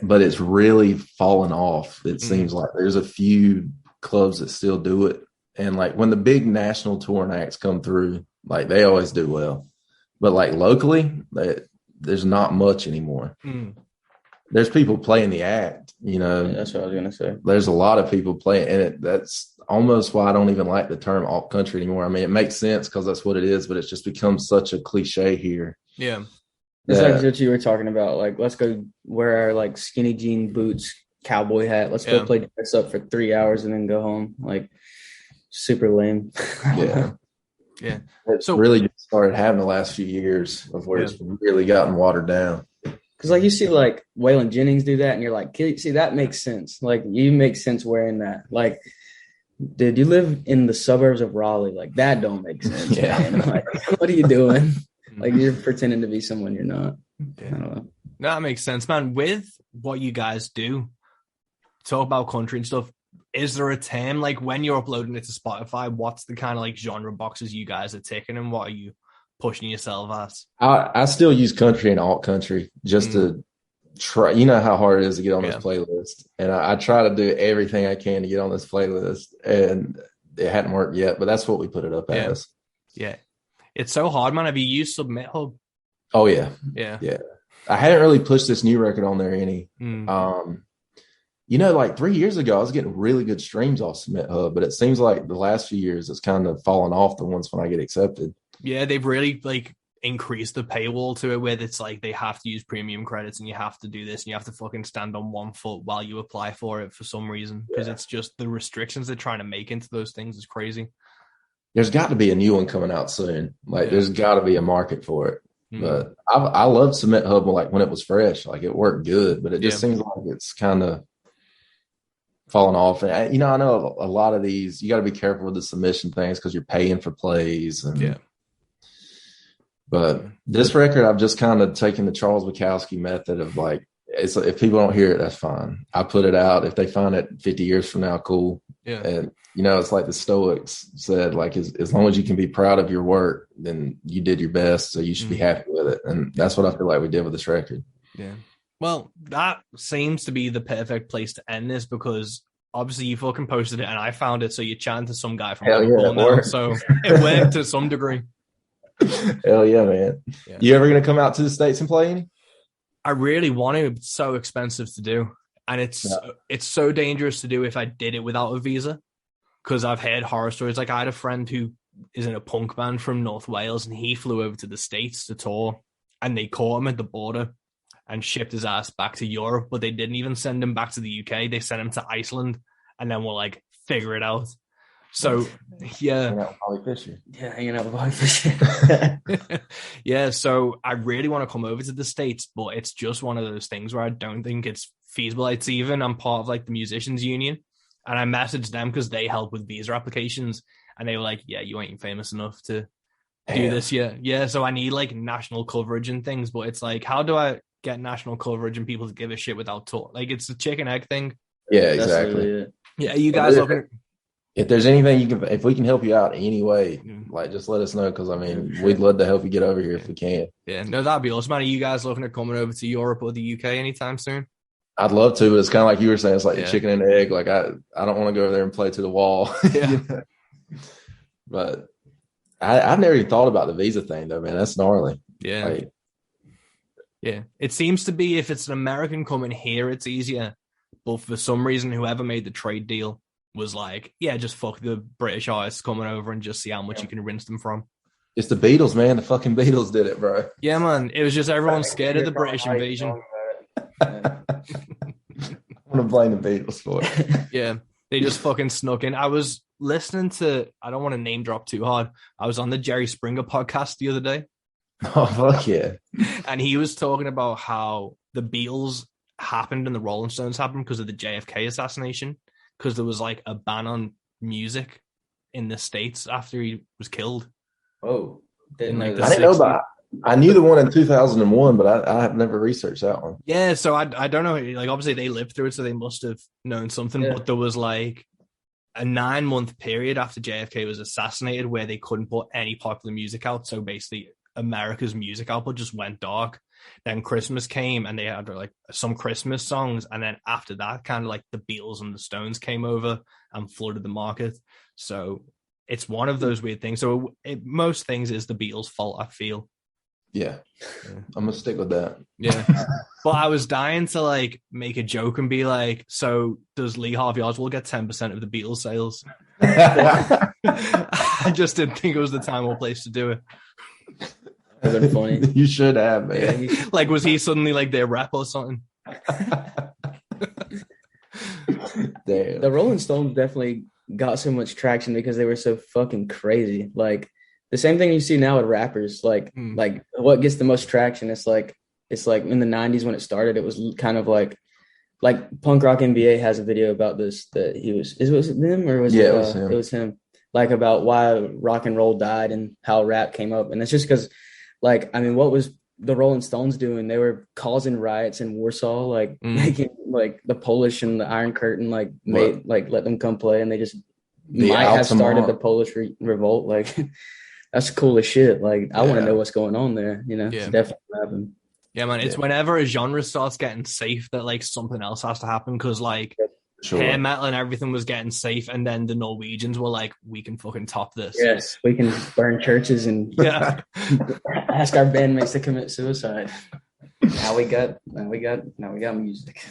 But it's really fallen off. It seems like there's a few clubs that still do it. And like when the big national touring acts come through, like they always do well. But like locally, there's not much anymore. There's people playing the act, That's what I was gonna say. There's a lot of people playing, and that's almost why I don't even like the term alt country anymore. I mean, it makes sense because that's what it is, but it's just become such a cliche here. Yeah. It's like what you were talking about. Like, let's go wear our like skinny jean boots, cowboy hat. Let's go play dress up for 3 hours and then go home. Like, super lame. Yeah. It's really just started having the last few years of where it's really gotten watered down. Because like you see like Waylon Jennings do that, and you're like, see, that makes sense. Like you make sense wearing that. Like, dude, you live in the suburbs of Raleigh. Like that don't make sense. Man. Like, what are you doing? Like you're pretending to be someone you're not. I don't know. No, that makes sense, man. With what you guys do, talk about country and stuff. Is there a term like when you're uploading it to Spotify? What's the kind of like genre boxes you guys are ticking, and what are you pushing yourself as? I still use country and alt country just to try. You know how hard it is to get on this playlist, and I try to do everything I can to get on this playlist, and it hadn't worked yet. But that's what we put it up as. Yeah, it's so hard, man. Have you used Submit Hub? Oh yeah. I hadn't really pushed this new record on there any. like 3 years ago, I was getting really good streams off Submit Hub, but it seems like the last few years it's kind of fallen off the ones when I get accepted. Yeah, they've really like increased the paywall to it, where it's like they have to use premium credits and you have to do this and you have to fucking stand on one foot while you apply for it for some reason, because it's just the restrictions they're trying to make into those things is crazy. There's got to be a new one coming out soon. Like there's got to be a market for it. But I love Submit Hub like when it was fresh, like it worked good, but it just seems like it's kind of falling off. And I know a lot of these, you got to be careful with the submission things because you're paying for plays. And, but this record, I've just kind of taken the Charles Bukowski method of like, if people don't hear it, that's fine. I put it out. If they find it 50 years from now, cool. Yeah. And, it's like the Stoics said, like, as long as you can be proud of your work, then you did your best. So you should be happy with it. And that's what I feel like we did with this record. Yeah. Well, that seems to be the perfect place to end this, because obviously you fucking posted it and I found it. So you chatted to some guy from Liverpool now. So it went to some degree. Hell yeah, man. Yeah. You ever going to come out to the States and play any? I really want to. It's so expensive to do. And it's so dangerous to do if I did it without a visa, because I've heard horror stories. Like I had a friend who is in a punk band from North Wales and he flew over to the States to tour and they caught him at the border and shipped his ass back to Europe, but they didn't even send him back to the UK. They sent him to Iceland and then we'll like figure it out. So hanging out with Bobby Fischer. Yeah, hanging out with Bobby Fischer. Yeah, so I really want to come over to the States, but it's just one of those things where I don't think it's feasible. I'm part of like the musicians union, and I messaged them because they help with visa applications, and they were like, yeah, you ain't famous enough to do this yet. Yeah, so I need like national coverage and things, but it's like, how do I get national coverage and people to give a shit without tour? Like, it's a chicken egg thing. Yeah, exactly. Yeah, you guys looking? If there's anything if we can help you out anyway, like just let us know, because I mean we'd love to help you get over here if we can. Yeah, no, that'd be awesome. Are you guys looking at coming over to Europe or the UK anytime soon? I'd love to, but it's kind of like you were saying, it's like the chicken and egg. Like I don't want to go over there and play to the wall. Yeah. But I've never even thought about the visa thing though, man. That's gnarly. Yeah. Yeah. It seems to be, if it's an American coming here, it's easier. But for some reason, whoever made the trade deal was like, yeah, just fuck the British artists coming over and just see how much you can rinse them from. It's the Beatles, man. The fucking Beatles did it, bro. Yeah, man. It was just everyone scared of the British invasion. I want to blame the Beatles for it. Yeah, they just fucking snuck in. I was listening to, I don't want to name drop too hard, I was on the Jerry Springer podcast the other day. Oh, fuck yeah. And he was talking about how the Beatles happened and the Rolling Stones happened because of the JFK assassination, because there was like a ban on music in the States after he was killed. Oh, I didn't know about. I knew the one in 2001, but I have never researched that one. Yeah, so I don't know. Like, obviously they lived through it, so they must have known something. Yeah. But there was like a 9-month period after JFK was assassinated where they couldn't put any popular music out. So basically, America's music output just went dark. Then Christmas came, and they had like some Christmas songs, and then after that, kind of like the Beatles and the Stones came over and flooded the market. So it's one of those weird things. So most things is the Beatles' fault, I feel. Yeah. I'm gonna stick with that. Yeah. But I was dying to like make a joke and be like, so does Lee Harvey Oswald get 10% of the Beatles sales? I just didn't think it was the time or place to do it. That'd been funny. You should have, man. Yeah. Like, was he suddenly like their rep or something? Damn. The Rolling Stones definitely got so much traction because they were so fucking crazy. Like the same thing you see now with rappers. Like what gets the most traction? It's like in the 90s when it started, it was kind of like Punk Rock NBA has a video about this that was it them or was it was him. It was him. Like about why rock and roll died and how rap came up. And it's just because, like, I mean, what was the Rolling Stones doing? They were causing riots in Warsaw, like making like the Polish and the Iron Curtain let them come play, and they just might have started the Polish revolt. Like that's cool as shit. Like I want to know what's going on there. You know, it's definitely happened. Yeah, man. It's whenever a genre starts getting safe that like something else has to happen, because like hair metal and everything was getting safe, and then the Norwegians were like, we can fucking top this. Yes, we can burn churches and ask our bandmates to commit suicide. Now we got music.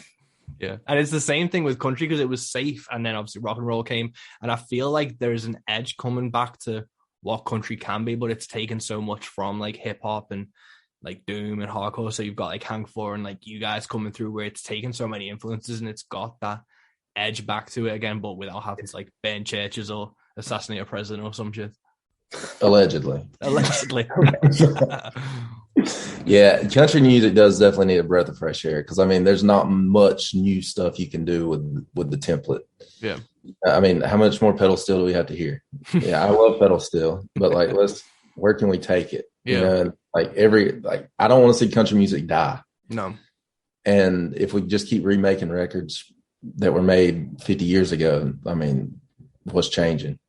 Yeah, and it's the same thing with country because it was safe, and then obviously rock and roll came, and I feel like there's an edge coming back to what country can be, but it's taken so much from like hip hop and like doom and hardcore. So you've got like Hank Four and like you guys coming through where it's taken so many influences and it's got that edge back to it again, but without having to like burn churches or assassinate a president or some shit. Allegedly. Yeah, country music does definitely need a breath of fresh air because I mean, there's not much new stuff you can do with the template. Yeah, I mean, how much more pedal steel do we have to hear? Yeah, I love pedal steel, but like, where can we take it? Yeah, you know, and I don't want to see country music die. No, and if we just keep remaking records that were made 50 years ago, I mean, what's changing?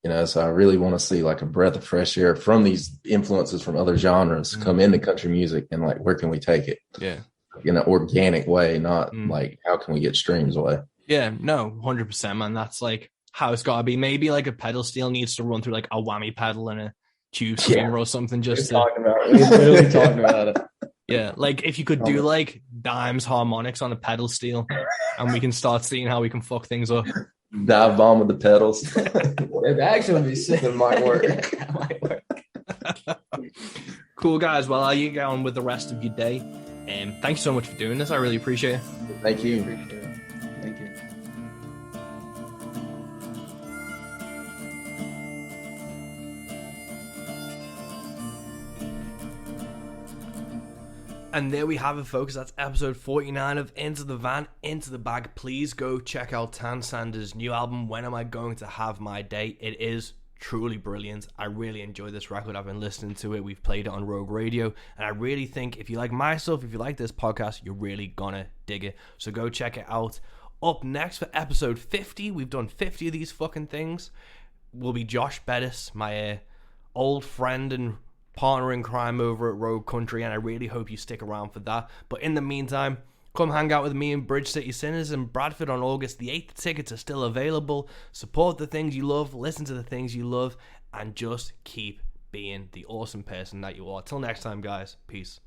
You know, so I really want to see like a breath of fresh air from these influences from other genres come into country music and like, where can we take it? Yeah. In an organic way, not like, how can we get streams away? Yeah, no, 100%, man. That's like how it's got to be. Maybe like a pedal steel needs to run through like a whammy pedal and a tube screamer or something just We're literally talking about it. Yeah, like if you could do like Dimes harmonics on a pedal steel and we can start seeing how we can fuck things up. Dive bomb with the pedals. It actually would be sick. It might work. That might work. Cool, guys. Well, I'll get on with the rest of your day. Thanks so much for doing this. I really appreciate it. Thank you. Thank you. And there we have it, folks. That's episode 49 of Into the Van, Into the Bag. Please go check out Tan Sanders' new album, When Am I Going to Have My Day? It is truly brilliant. I really enjoy this record. I've been listening to it. We've played it on Rogue Radio. And I really think if you like my stuff, if you like this podcast, you're really gonna dig it. So go check it out. Up next for episode 50, we've done 50 of these fucking things, will be Josh Bettis, my old friend and partner in crime over at Rogue Country, and I really hope you stick around for that. But in the meantime, come hang out with me in Bridge City Sinners in Bradford on August the 8th. Tickets are still available. Support the things you love, listen to the things you love, and just keep being the awesome person that you are. Till next time, guys. Peace.